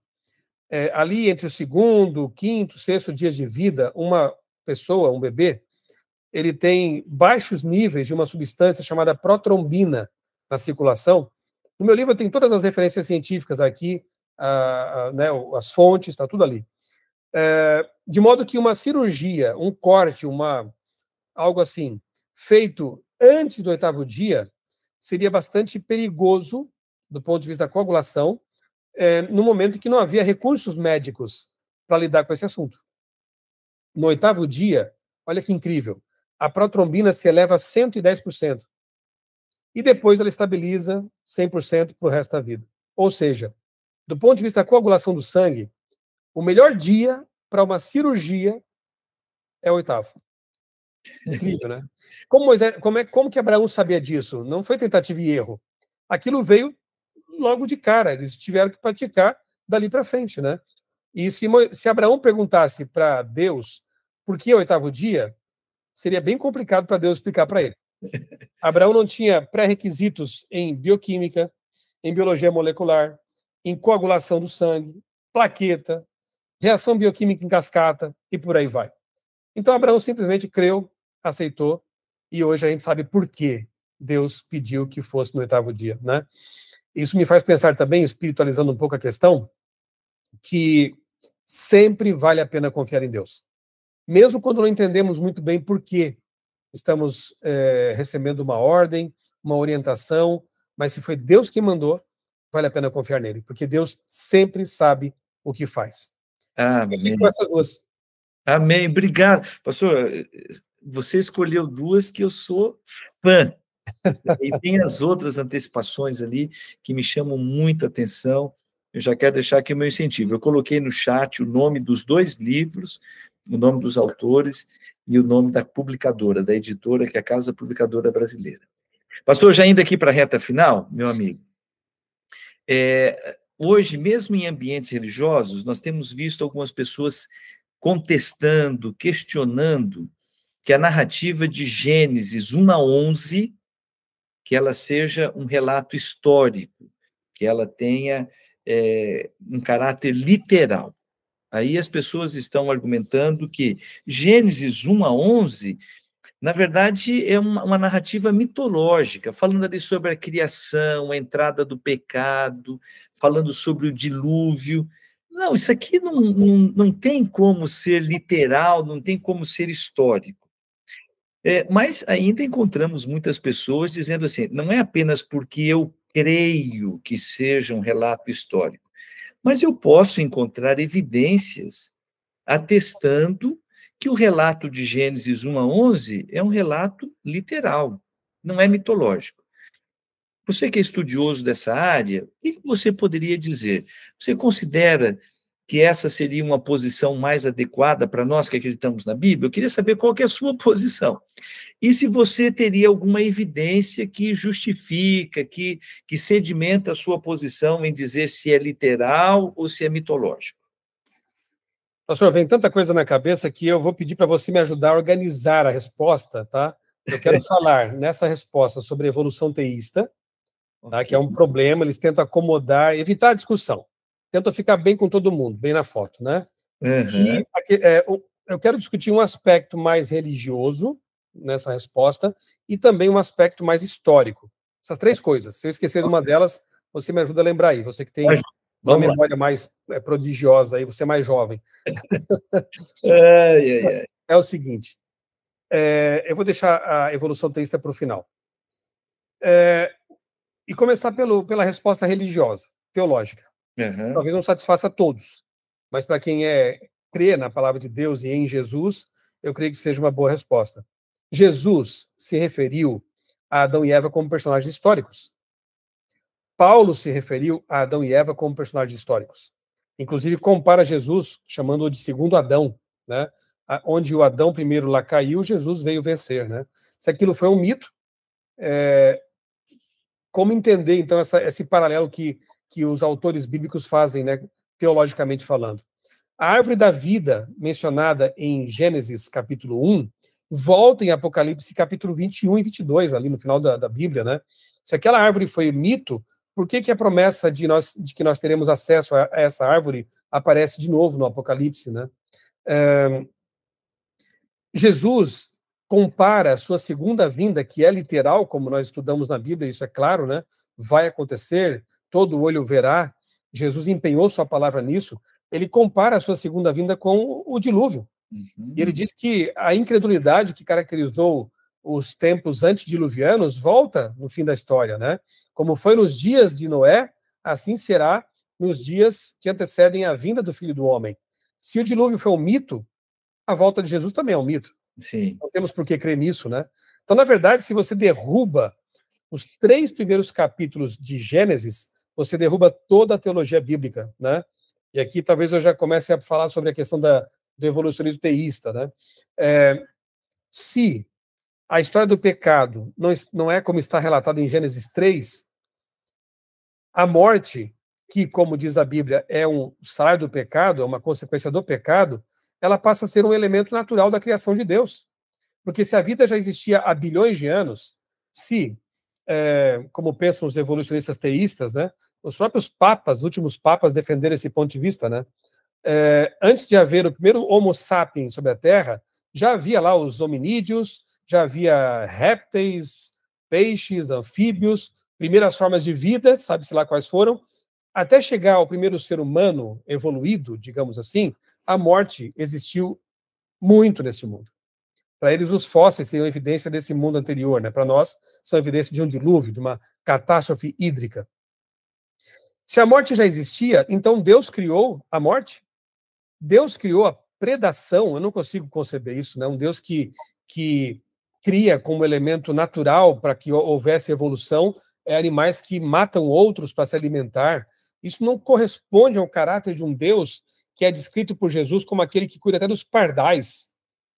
ali entre o 2º, 5º, 6º dias de vida, uma pessoa, um bebê, ele tem baixos níveis de uma substância chamada protrombina na circulação. No meu livro tem todas as referências científicas aqui, né, as fontes, está tudo ali. De modo que uma cirurgia, um corte, algo assim, feito antes do 8º dia, seria bastante perigoso do ponto de vista da coagulação, no momento em que não havia recursos médicos para lidar com esse assunto. No 8º dia, olha que incrível, a protrombina se eleva a 110%. E depois ela estabiliza 100% para o resto da vida. Ou seja, do ponto de vista da coagulação do sangue, o melhor dia para uma cirurgia é o 8º. Incrível, né? Como que Abraão sabia disso? Não foi tentativa e erro. Aquilo veio logo de cara. Eles tiveram que praticar dali para frente, né? E se Abraão perguntasse para Deus por que o 8º dia, seria bem complicado para Deus explicar para ele. Abraão não tinha pré-requisitos em bioquímica, em biologia molecular, em coagulação do sangue, plaqueta, reação bioquímica em cascata e por aí vai. Então Abraão simplesmente creu, aceitou, e hoje a gente sabe por que Deus pediu que fosse no 8º dia, né? Isso me faz pensar também, espiritualizando um pouco a questão, que sempre vale a pena confiar em Deus. Mesmo quando não entendemos muito bem por que estamos recebendo uma ordem, uma orientação, mas se foi Deus que mandou, vale a pena confiar nele, porque Deus sempre sabe o que faz. Amém. Eu fico com essas duas. Amém. Obrigado. Pastor, você escolheu duas que eu sou fã. E tem as outras antecipações ali que me chamam muito a atenção. Eu já quero deixar aqui o meu incentivo. Eu coloquei no chat o nome dos 2 livros, o nome dos autores e o nome da publicadora, da editora, que é a Casa Publicadora Brasileira. Pastor, já indo aqui para a reta final, meu amigo, hoje, mesmo em ambientes religiosos, nós temos visto algumas pessoas contestando, questionando que a narrativa de Gênesis 1 a 11, que ela seja um relato histórico, que ela tenha um caráter literal. Aí as pessoas estão argumentando que Gênesis 1 a 11, na verdade, é uma narrativa mitológica, falando ali sobre a criação, a entrada do pecado, falando sobre o dilúvio. Não, isso aqui não tem como ser literal, não tem como ser histórico. Mas ainda encontramos muitas pessoas dizendo assim, não é apenas porque eu creio que seja um relato histórico, mas eu posso encontrar evidências atestando que o relato de Gênesis 1 a 11 é um relato literal, não é mitológico. Você que é estudioso dessa área, o que você poderia dizer? Você considera que essa seria uma posição mais adequada para nós que acreditamos na Bíblia? Eu queria saber qual que é a sua posição. E se você teria alguma evidência que justifica, que sedimenta a sua posição em dizer se é literal ou se é mitológico. Pastor, vem tanta coisa na cabeça que eu vou pedir para você me ajudar a organizar a resposta, tá? Eu quero falar nessa resposta sobre a evolução teísta, tá? Que é um problema, eles tentam acomodar, evitar a discussão. Tentam ficar bem com todo mundo, bem na foto, né? Uhum. Eu quero discutir um aspecto mais religioso nessa resposta e também um aspecto mais histórico. Essas três coisas. Se eu esquecer de uma delas, você me ajuda a lembrar aí. Você que tem uma memória mais prodigiosa aí, você é mais jovem. É o seguinte, eu vou deixar a evolução teísta para o final. E começar pela resposta religiosa, teológica. Uhum. Talvez não satisfaça a todos, mas para quem crê na palavra de Deus e em Jesus, eu creio que seja uma boa resposta. Jesus se referiu a Adão e Eva como personagens históricos. Paulo se referiu a Adão e Eva como personagens históricos. Inclusive, compara Jesus, chamando-o de segundo Adão, né? Onde o Adão primeiro lá caiu, Jesus veio vencer, né? Se aquilo foi um mito, como entender, então, esse paralelo que os autores bíblicos fazem, né, teologicamente falando? A árvore da vida, mencionada em Gênesis capítulo 1, volta em Apocalipse capítulo 21 e 22, ali no final da Bíblia, né? Se aquela árvore foi mito, por que a promessa de que nós teremos acesso a essa árvore aparece de novo no Apocalipse, né? Jesus compara a sua segunda vinda, que é literal, como nós estudamos na Bíblia, isso é claro, né? Vai acontecer, todo olho verá. Jesus empenhou sua palavra nisso. Ele compara a sua segunda vinda com o dilúvio. Uhum. E ele diz que a incredulidade que caracterizou os tempos antediluvianos volta no fim da história, né? Como foi nos dias de Noé, assim será nos dias que antecedem a vinda do Filho do Homem. Se o dilúvio foi um mito, a volta de Jesus também é um mito. Sim. Não temos por que crer nisso, né? Então, na verdade, se você derruba os 3 primeiros capítulos de Gênesis, você derruba toda a teologia bíblica, né? E aqui talvez eu já comece a falar sobre a questão do evolucionismo teísta, né? Se a história do pecado não é como está relatada em Gênesis 3, a morte, que, como diz a Bíblia, é um salário do pecado, é uma consequência do pecado, ela passa a ser um elemento natural da criação de Deus. Porque se a vida já existia há bilhões de anos, como pensam os evolucionistas teístas, né, os próprios papas, os últimos papas defenderam esse ponto de vista, né, antes de haver o primeiro Homo sapiens sobre a Terra, já havia lá os hominídeos, já havia répteis, peixes, anfíbios, primeiras formas de vida, sabe-se lá quais foram, até chegar ao primeiro ser humano evoluído, digamos assim, a morte existiu muito nesse mundo. Para eles, os fósseis seriam evidência desse mundo anterior, né? Para nós, são evidência de um dilúvio, de uma catástrofe hídrica. Se a morte já existia, então Deus criou a morte? Deus criou a predação? Eu não consigo conceber isso, né? Um Deus que cria como elemento natural para que houvesse evolução animais que matam outros para se alimentar. Isso não corresponde ao caráter de um Deus que é descrito por Jesus como aquele que cuida até dos pardais,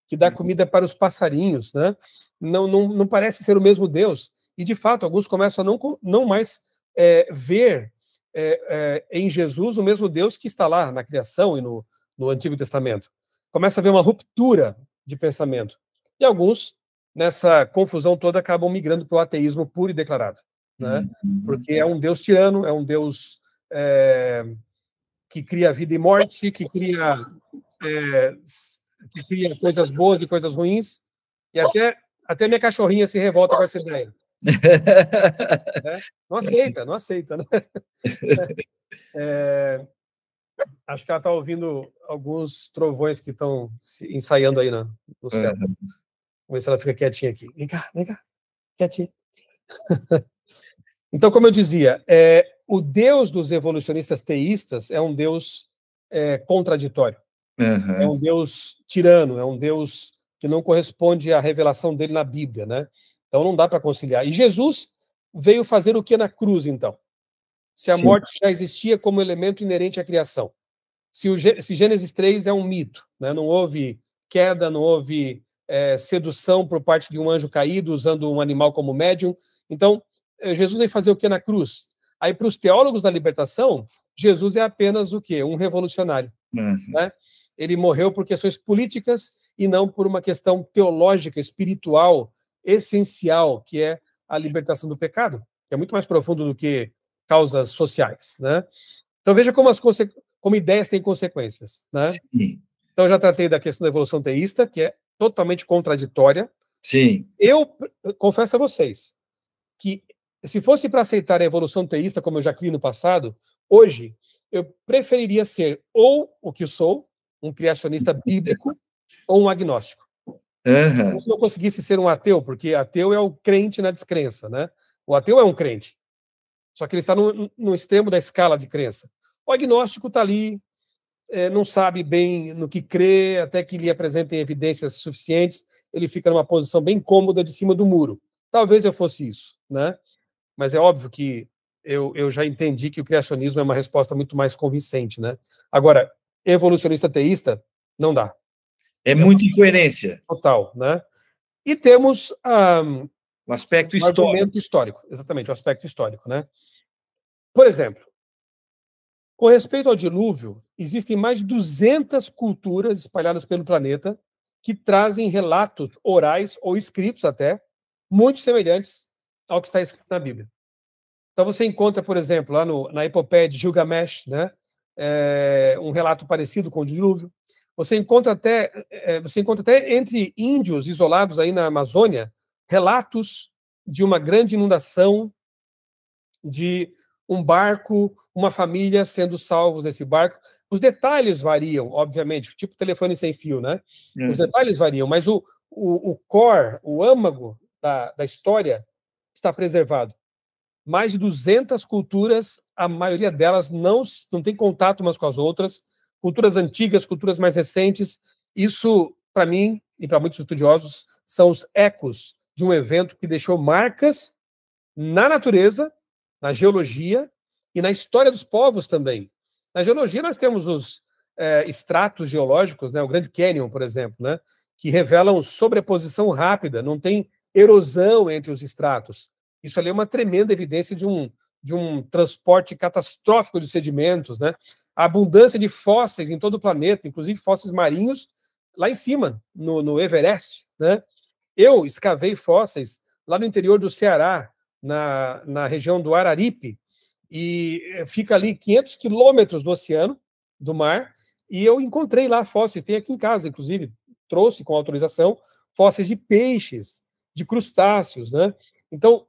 que dá comida para os passarinhos, né? Não parece ser o mesmo Deus. E, de fato, alguns começam a não mais ver em Jesus o mesmo Deus que está lá na criação e no Antigo Testamento. Começa a haver uma ruptura de pensamento. E alguns, nessa confusão toda, acabam migrando para o ateísmo puro e declarado, né? Porque é um Deus tirano, é um Deus que cria vida e morte, que cria coisas boas e coisas ruins, e até minha cachorrinha se revolta com essa ideia. Né? Não aceita. Né? Acho que ela está ouvindo alguns trovões que estão ensaiando aí no céu. Vamos ver se ela fica quietinha aqui. Vem cá, quietinha. Então, como eu dizia, o Deus dos evolucionistas teístas é um Deus contraditório. É um Deus tirano, é um Deus que não corresponde à revelação dele na Bíblia, né? Então não dá para conciliar. E Jesus veio fazer o que na cruz, então? Se a Sim. morte já existia como elemento inerente à criação. Se Gênesis 3 é um mito, né? Não houve queda, não houve sedução por parte de um anjo caído usando um animal como médium. Então, Jesus veio fazer o que na cruz? Aí, para os teólogos da libertação, Jesus é apenas o quê? Um revolucionário. Né? Ele morreu por questões políticas e não por uma questão teológica, espiritual, essencial, que é a libertação do pecado, que é muito mais profundo do que causas sociais, né? Então veja como ideias têm consequências, né? Sim. Então já tratei da questão da evolução teísta, que é totalmente contraditória. Sim. Eu confesso a vocês que se fosse para aceitar a evolução teísta, como eu já criei no passado, hoje eu preferiria ser ou o que sou, um criacionista bíblico, ou um agnóstico. Se eu não conseguisse ser um ateu, porque ateu é o crente na descrença, né? O ateu é um crente, só que ele está no extremo da escala de crença. O agnóstico está ali, não sabe bem no que crê, até que lhe apresentem evidências suficientes, ele fica numa posição bem cômoda de cima do muro. Talvez eu fosse isso, né? Mas é óbvio que eu já entendi que o criacionismo é uma resposta muito mais convincente, né? Agora, evolucionista teísta, não dá. É muita incoerência. Total, né? E temos o aspecto histórico. Argumento histórico, exatamente, o aspecto histórico, né? Por exemplo, com respeito ao dilúvio, existem mais de 200 culturas espalhadas pelo planeta que trazem relatos orais ou escritos até, muito semelhantes ao que está escrito na Bíblia. Então você encontra, por exemplo, lá na epopeia de Gilgamesh, né, um relato parecido com o dilúvio. Você encontra até entre índios isolados aí na Amazônia relatos de uma grande inundação, de um barco, uma família sendo salvos nesse barco. Os detalhes variam, obviamente, tipo telefone sem fio, né? Os detalhes variam, mas o core, o âmago da história está preservado. Mais de 200 culturas, a maioria delas não tem contato umas com as outras, culturas antigas, culturas mais recentes. Isso, para mim e para muitos estudiosos, são os ecos de um evento que deixou marcas na natureza, na geologia e na história dos povos também. Na geologia nós temos os estratos geológicos, né, o Grand Canyon, por exemplo, né, que revelam sobreposição rápida, não tem erosão entre os estratos. Isso ali é uma tremenda evidência de um transporte catastrófico de sedimentos, né? A abundância de fósseis em todo o planeta, inclusive fósseis marinhos, lá em cima, no Everest, né? Eu escavei fósseis lá no interior do Ceará, na região do Araripe, e fica ali 500 quilômetros do oceano, do mar, e eu encontrei lá fósseis, tem aqui em casa, inclusive, trouxe com autorização, fósseis de peixes, de crustáceos, né? Então,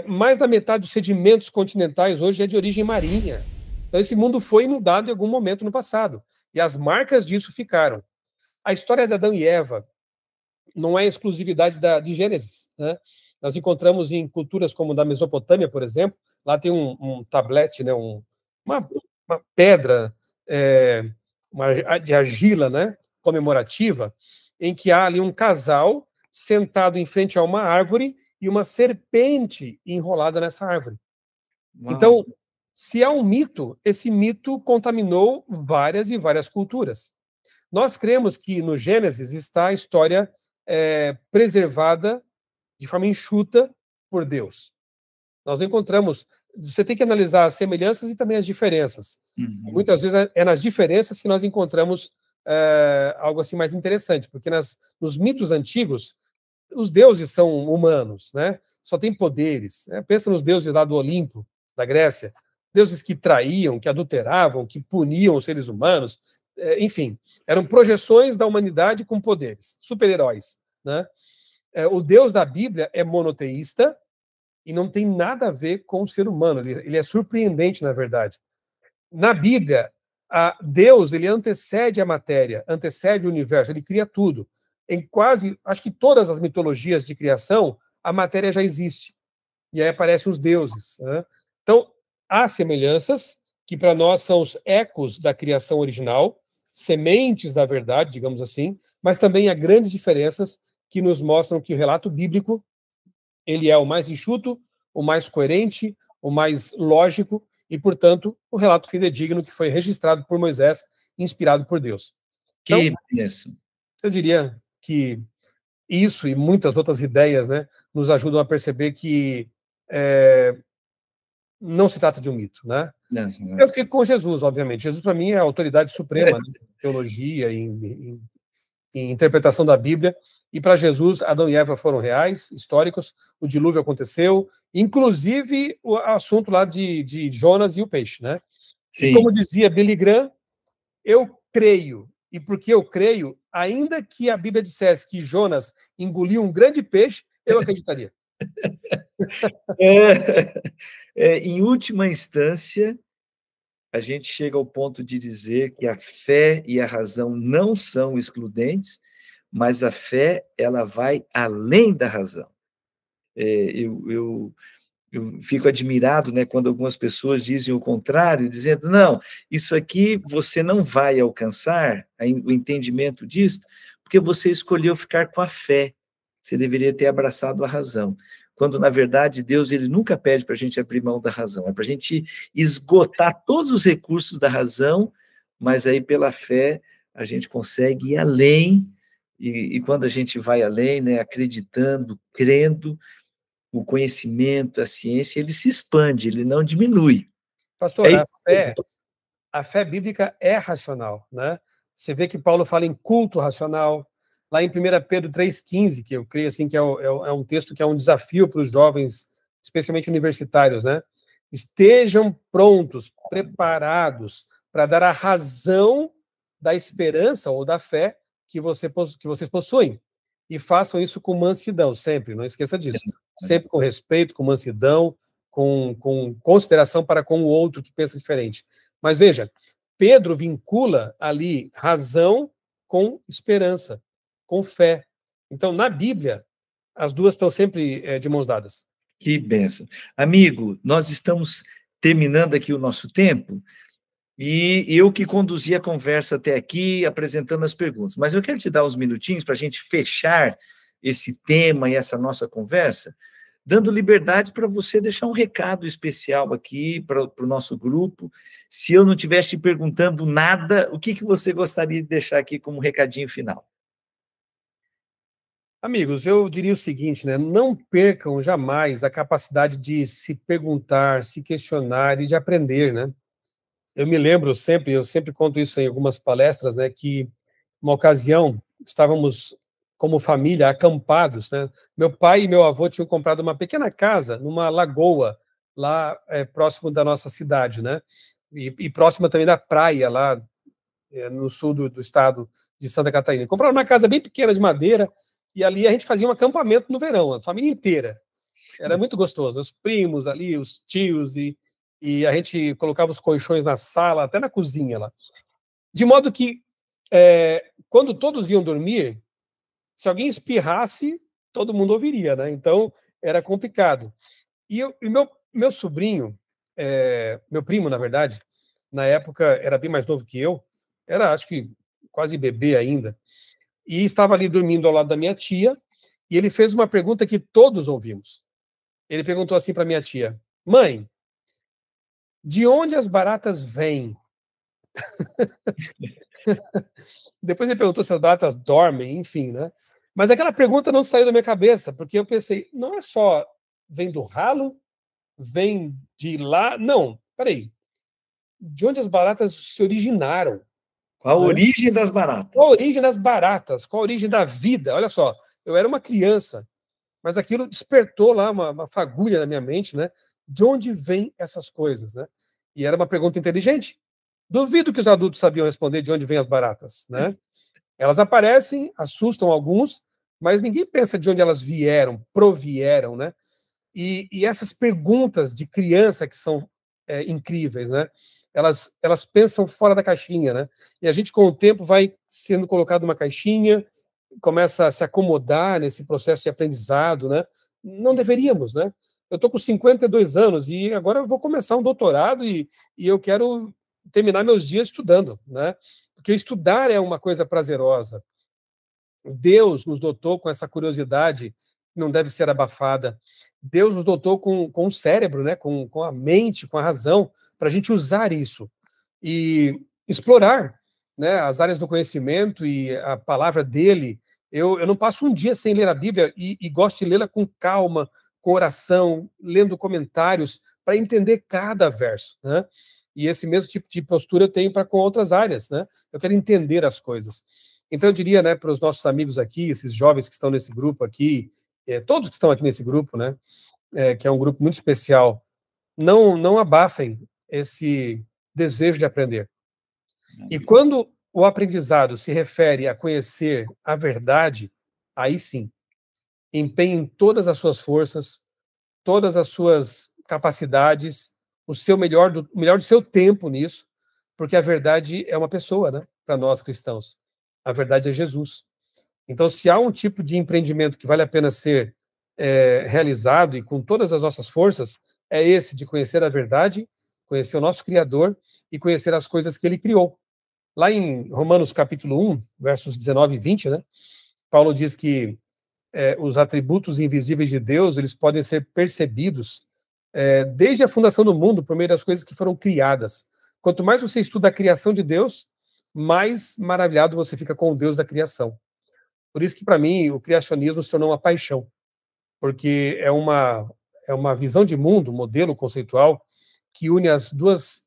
mais da metade dos sedimentos continentais hoje é de origem marinha. Então, esse mundo foi inundado em algum momento no passado, e as marcas disso ficaram. A história de Adão e Eva não é exclusividade de Gênesis, né? Nós encontramos em culturas como da Mesopotâmia, por exemplo, lá tem um tablete, né? uma pedra de argila, né? Comemorativa, em que há ali um casal sentado em frente a uma árvore e uma serpente enrolada nessa árvore. Uau. Então, se há um mito, esse mito contaminou várias e várias culturas. Nós cremos que no Gênesis está a história preservada de forma enxuta por Deus. Nós encontramos, você tem que analisar as semelhanças e também as diferenças. Uhum. Muitas vezes é nas diferenças que nós encontramos algo assim mais interessante, porque nos mitos antigos, os deuses são humanos, né? Só tem poderes. Né? Pensa nos deuses lá do Olimpo, da Grécia, deuses que traíam, que adulteravam, que puniam os seres humanos, enfim, eram projeções da humanidade com poderes, super-heróis, né? O Deus da Bíblia é monoteísta e não tem nada a ver com o ser humano, ele é surpreendente, na verdade. Na Bíblia, Deus ele antecede a matéria, antecede o universo, ele cria tudo. Em quase, acho que todas as mitologias de criação, a matéria já existe. E aí aparecem os deuses. Né? Então, há semelhanças que para nós são os ecos da criação original, sementes da verdade, digamos assim, mas também há grandes diferenças que nos mostram que o relato bíblico ele é o mais enxuto, o mais coerente, o mais lógico e, portanto, o relato fidedigno que foi registrado por Moisés, inspirado por Deus. Então, Que bênção. eu diria que isso e muitas outras ideias, né, nos ajudam a perceber que não se trata de um mito, né? Não, Eu fico com Jesus, obviamente. Jesus, para mim, é a autoridade suprema, né, em teologia, em interpretação da Bíblia. E para Jesus, Adão e Eva foram reais, históricos, o dilúvio aconteceu, inclusive o assunto lá de Jonas e o peixe, né? sim. E como dizia Billy Graham, eu creio, e porque eu creio, ainda que a Bíblia dissesse que Jonas engoliu um grande peixe, eu acreditaria. Em última instância, a gente chega ao ponto de dizer que a fé e a razão não são excludentes, mas a fé ela vai além da razão. Eu fico admirado, né, quando algumas pessoas dizem o contrário, dizendo, não, isso aqui você não vai alcançar, o entendimento disso, porque você escolheu ficar com a fé, você deveria ter abraçado a razão. Quando, na verdade, Deus ele nunca pede para a gente abrir mão da razão, é para a gente esgotar todos os recursos da razão, mas aí, pela fé, a gente consegue ir além, e quando a gente vai além, né, acreditando, crendo, o conhecimento, a ciência, ele se expande, ele não diminui. Pastor, a fé bíblica é racional, né? Você vê que Paulo fala em culto racional, lá em 1 Pedro 3,15, que eu creio assim, que é um texto que é um desafio para os jovens, especialmente universitários, né? Estejam prontos, preparados para dar a razão da esperança ou da fé que vocês possuem. E façam isso com mansidão, sempre, não esqueça disso. Sempre com respeito, com mansidão, com consideração para com o outro que pensa diferente. Mas veja, Pedro vincula ali razão com esperança, com fé. Então, na Bíblia, as duas estão sempre de mãos dadas. Que bênção. Amigo, nós estamos terminando aqui o nosso tempo, e eu que conduzi a conversa até aqui, apresentando as perguntas. Mas eu quero te dar uns minutinhos para a gente fechar esse tema e essa nossa conversa, dando liberdade para você deixar um recado especial aqui para o nosso grupo. Se eu não estivesse te perguntando nada, o que você gostaria de deixar aqui como recadinho final? Amigos, eu diria o seguinte, né? Não percam jamais a capacidade de se perguntar, se questionar e de aprender, né? Eu me lembro sempre, eu sempre conto isso em algumas palestras, né? Que uma ocasião estávamos como família acampados, né? Meu pai e meu avô tinham comprado uma pequena casa numa lagoa lá próximo da nossa cidade, né? E próxima também da praia lá no sul do estado de Santa Catarina. Compraram uma casa bem pequena de madeira e ali a gente fazia um acampamento no verão, a família inteira. Era muito gostoso, os primos ali, os tios e a gente colocava os colchões na sala, até na cozinha lá. De modo que quando todos iam dormir, se alguém espirrasse, todo mundo ouviria, né? Então, era complicado. E meu sobrinho, meu primo, na verdade, na época era bem mais novo que eu, era, acho que, quase bebê ainda, e estava ali dormindo ao lado da minha tia, e ele fez uma pergunta que todos ouvimos. Ele perguntou assim para minha tia: mãe, de onde as baratas vêm? Depois ele perguntou se as baratas dormem, enfim, né? Mas aquela pergunta não saiu da minha cabeça, porque eu pensei, não é só vem do ralo, vem de lá, não, peraí, de onde as baratas se originaram? Qual a origem das baratas? Qual a origem das baratas? Qual a origem da vida? Olha só, eu era uma criança, mas aquilo despertou lá uma fagulha na minha mente, né? De onde vêm essas coisas, né? E era uma pergunta inteligente. Duvido que os adultos sabiam responder de onde vêm as baratas, né? Elas aparecem, assustam alguns, mas ninguém pensa de onde elas provieram, né? E essas perguntas de criança que são incríveis, né? Elas pensam fora da caixinha, né? E a gente, com o tempo, vai sendo colocado numa caixinha, começa a se acomodar nesse processo de aprendizado, né? Não deveríamos, né? Eu estou com 52 anos e agora eu vou começar um doutorado e eu quero terminar meus dias estudando, né? Porque estudar é uma coisa prazerosa. Deus nos dotou com essa curiosidade que não deve ser abafada. Deus nos dotou com o cérebro, né? com a mente, com a razão, para a gente usar isso e explorar, né, as áreas do conhecimento e a palavra dele. Eu não passo um dia sem ler a Bíblia e gosto de lê-la com calma, com oração, lendo comentários, para entender cada verso, né? E esse mesmo tipo de postura eu tenho para com outras áreas, né? Eu quero entender as coisas. Então eu diria, né, para os nossos amigos aqui, esses jovens que estão nesse grupo aqui, todos que estão aqui nesse grupo, né, que é um grupo muito especial, não abafem esse desejo de aprender. E quando o aprendizado se refere a conhecer a verdade, aí sim, empenhem todas as suas forças, todas as suas capacidades, o melhor do seu tempo nisso, porque a verdade é uma pessoa, né? Para nós cristãos. A verdade é Jesus. Então, se há um tipo de empreendimento que vale a pena ser realizado e com todas as nossas forças, é esse de conhecer a verdade, conhecer o nosso Criador e conhecer as coisas que ele criou. Lá em Romanos capítulo 1, versos 19 e 20, né, Paulo diz que os atributos invisíveis de Deus, eles podem ser percebidos desde a fundação do mundo, por meio das coisas que foram criadas. Quanto mais você estuda a criação de Deus, mais maravilhado você fica com o Deus da criação. Por isso que, para mim, o criacionismo se tornou uma paixão, porque é uma visão de mundo, um modelo conceitual, que une as duas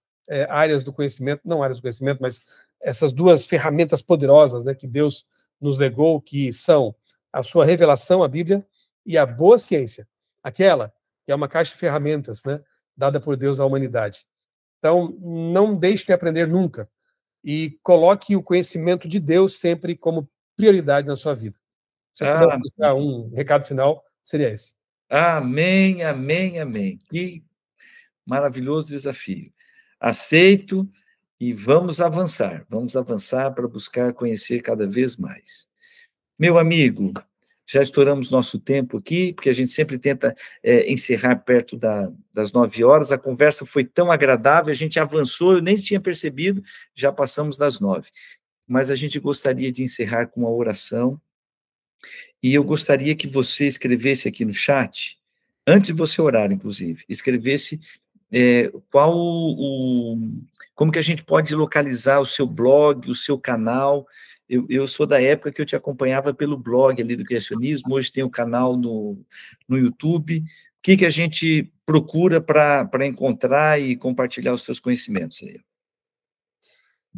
áreas do conhecimento, não áreas do conhecimento, mas essas duas ferramentas poderosas, né, que Deus nos legou, que são a sua revelação, a Bíblia, e a boa ciência, aquela que é uma caixa de ferramentas, né, dada por Deus à humanidade. Então, não deixe de aprender nunca, e coloque o conhecimento de Deus sempre como prioridade na sua vida. Se eu pudesse deixar um recado final, seria esse. Amém, amém, amém. Que maravilhoso desafio. Aceito e vamos avançar para buscar conhecer cada vez mais. Meu amigo, já estouramos nosso tempo aqui, porque a gente sempre tenta encerrar perto das 9 horas, a conversa foi tão agradável, a gente avançou, eu nem tinha percebido, já passamos das 9. Mas a gente gostaria de encerrar com uma oração, e eu gostaria que você escrevesse aqui no chat, antes de você orar, inclusive, escrevesse como que a gente pode localizar o seu blog, o seu canal. Eu sou da época que eu te acompanhava pelo blog ali do Criacionismo, hoje tem o canal no YouTube. O que a gente procura para encontrar e compartilhar os seus conhecimentos aí?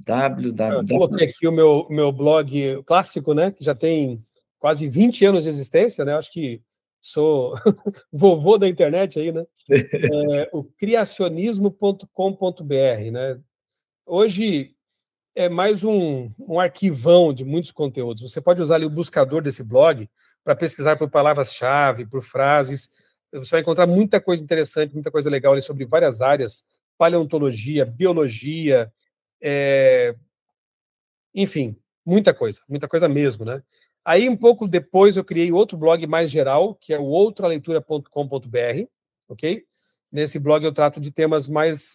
Eu coloquei aqui o meu blog clássico, né, que já tem quase 20 anos de existência, né? Acho que sou vovô da internet aí, né? O criacionismo.com.br, né? Hoje é mais um arquivão de muitos conteúdos. Você pode usar ali o buscador desse blog para pesquisar por palavras-chave, por frases. Você vai encontrar muita coisa interessante, muita coisa legal ali sobre várias áreas, paleontologia, biologia, enfim, muita coisa mesmo, né? Aí, um pouco depois, eu criei outro blog mais geral, que é o outraleitura.com.br, ok? Nesse blog eu trato de temas mais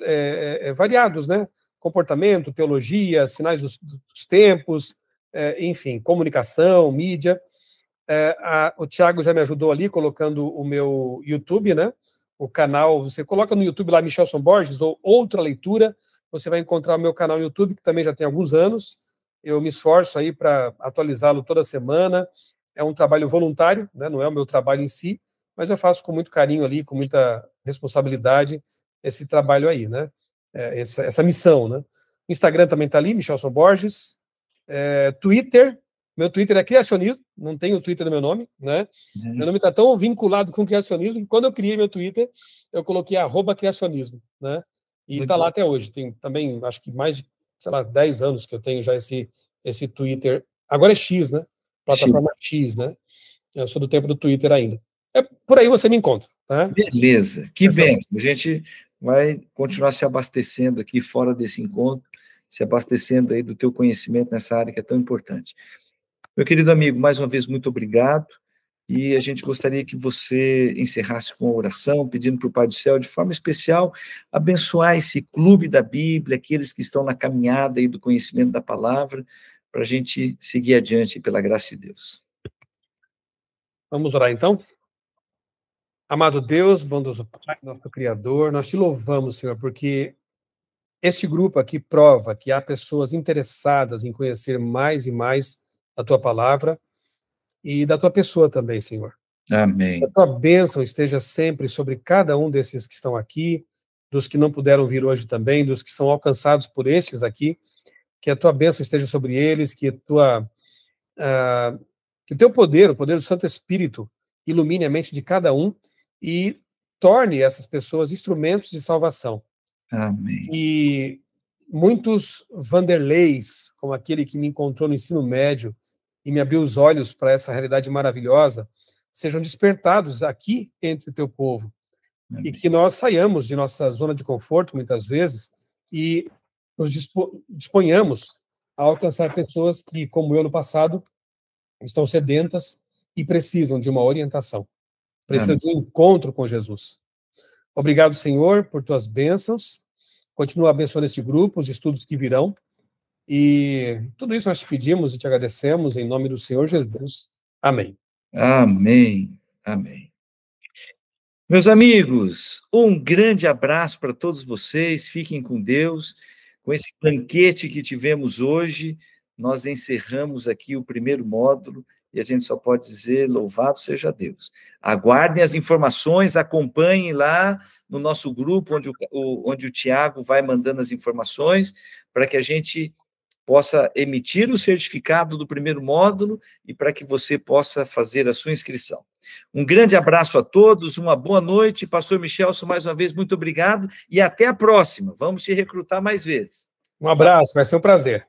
variados, né? Comportamento, teologia, sinais dos tempos, enfim, comunicação, mídia. O Thiago já me ajudou ali, colocando o meu YouTube, né? O canal, você coloca no YouTube lá, Michelson Borges, ou Outra Leitura, você vai encontrar o meu canal no YouTube, que também já tem alguns anos. Eu me esforço aí para atualizá-lo toda semana. É um trabalho voluntário, né? Não é o meu trabalho em si, mas eu faço com muito carinho ali, com muita responsabilidade, esse trabalho aí, né? Essa missão, né? Instagram também está ali, Michelson Borges. Twitter, meu Twitter é criacionismo, não tem o Twitter do meu nome, né? Meu nome está tão vinculado com criacionismo que quando eu criei meu Twitter, eu coloquei @criacionismo, né? E está lá até hoje. Tem também, acho que mais de, sei lá, 10 anos que eu tenho já esse Twitter. Agora é X, né? Plataforma X, né? Eu sou do tempo do Twitter ainda. Por aí você me encontra, tá? Beleza, que bem. A gente vai continuar se abastecendo aqui fora desse encontro, se abastecendo aí do teu conhecimento nessa área que é tão importante. Meu querido amigo, mais uma vez, muito obrigado. E a gente gostaria que você encerrasse com a oração, pedindo para o Pai do Céu, de forma especial, abençoar esse clube da Bíblia, aqueles que estão na caminhada aí do conhecimento da palavra, para a gente seguir adiante pela graça de Deus. Vamos orar, então? Amado Deus, bondoso Pai, nosso Criador, nós te louvamos, Senhor, porque este grupo aqui prova que há pessoas interessadas em conhecer mais e mais a tua palavra e da tua pessoa também, Senhor. Amém. Que a tua bênção esteja sempre sobre cada um desses que estão aqui, dos que não puderam vir hoje também, dos que são alcançados por estes aqui, que a tua bênção esteja sobre eles, que que o teu poder, o poder do Santo Espírito, ilumine a mente de cada um e torne essas pessoas instrumentos de salvação. Amém. Que muitos Vanderleis, como aquele que me encontrou no ensino médio e me abriu os olhos para essa realidade maravilhosa, sejam despertados aqui entre o teu povo. Amém. E que nós saiamos de nossa zona de conforto, muitas vezes, e nos disponhamos a alcançar pessoas que, como eu no passado, estão sedentas e precisam de uma orientação, precisam de um encontro com Jesus. Obrigado, Senhor, por tuas bênçãos. Continua abençoando este grupo, os estudos que virão. E tudo isso nós te pedimos e te agradecemos em nome do Senhor Jesus. Amém. Amém. Amém. Meus amigos, um grande abraço para todos vocês. Fiquem com Deus. Com esse banquete que tivemos hoje, nós encerramos aqui o primeiro módulo e a gente só pode dizer louvado seja Deus. Aguardem as informações, acompanhem lá no nosso grupo, onde o Tiago vai mandando as informações, para que a gente possa emitir o certificado do primeiro módulo e para que você possa fazer a sua inscrição. Um grande abraço a todos, uma boa noite. Pastor Michelson, mais uma vez, muito obrigado e até a próxima. Vamos te recrutar mais vezes. Um abraço, vai ser um prazer.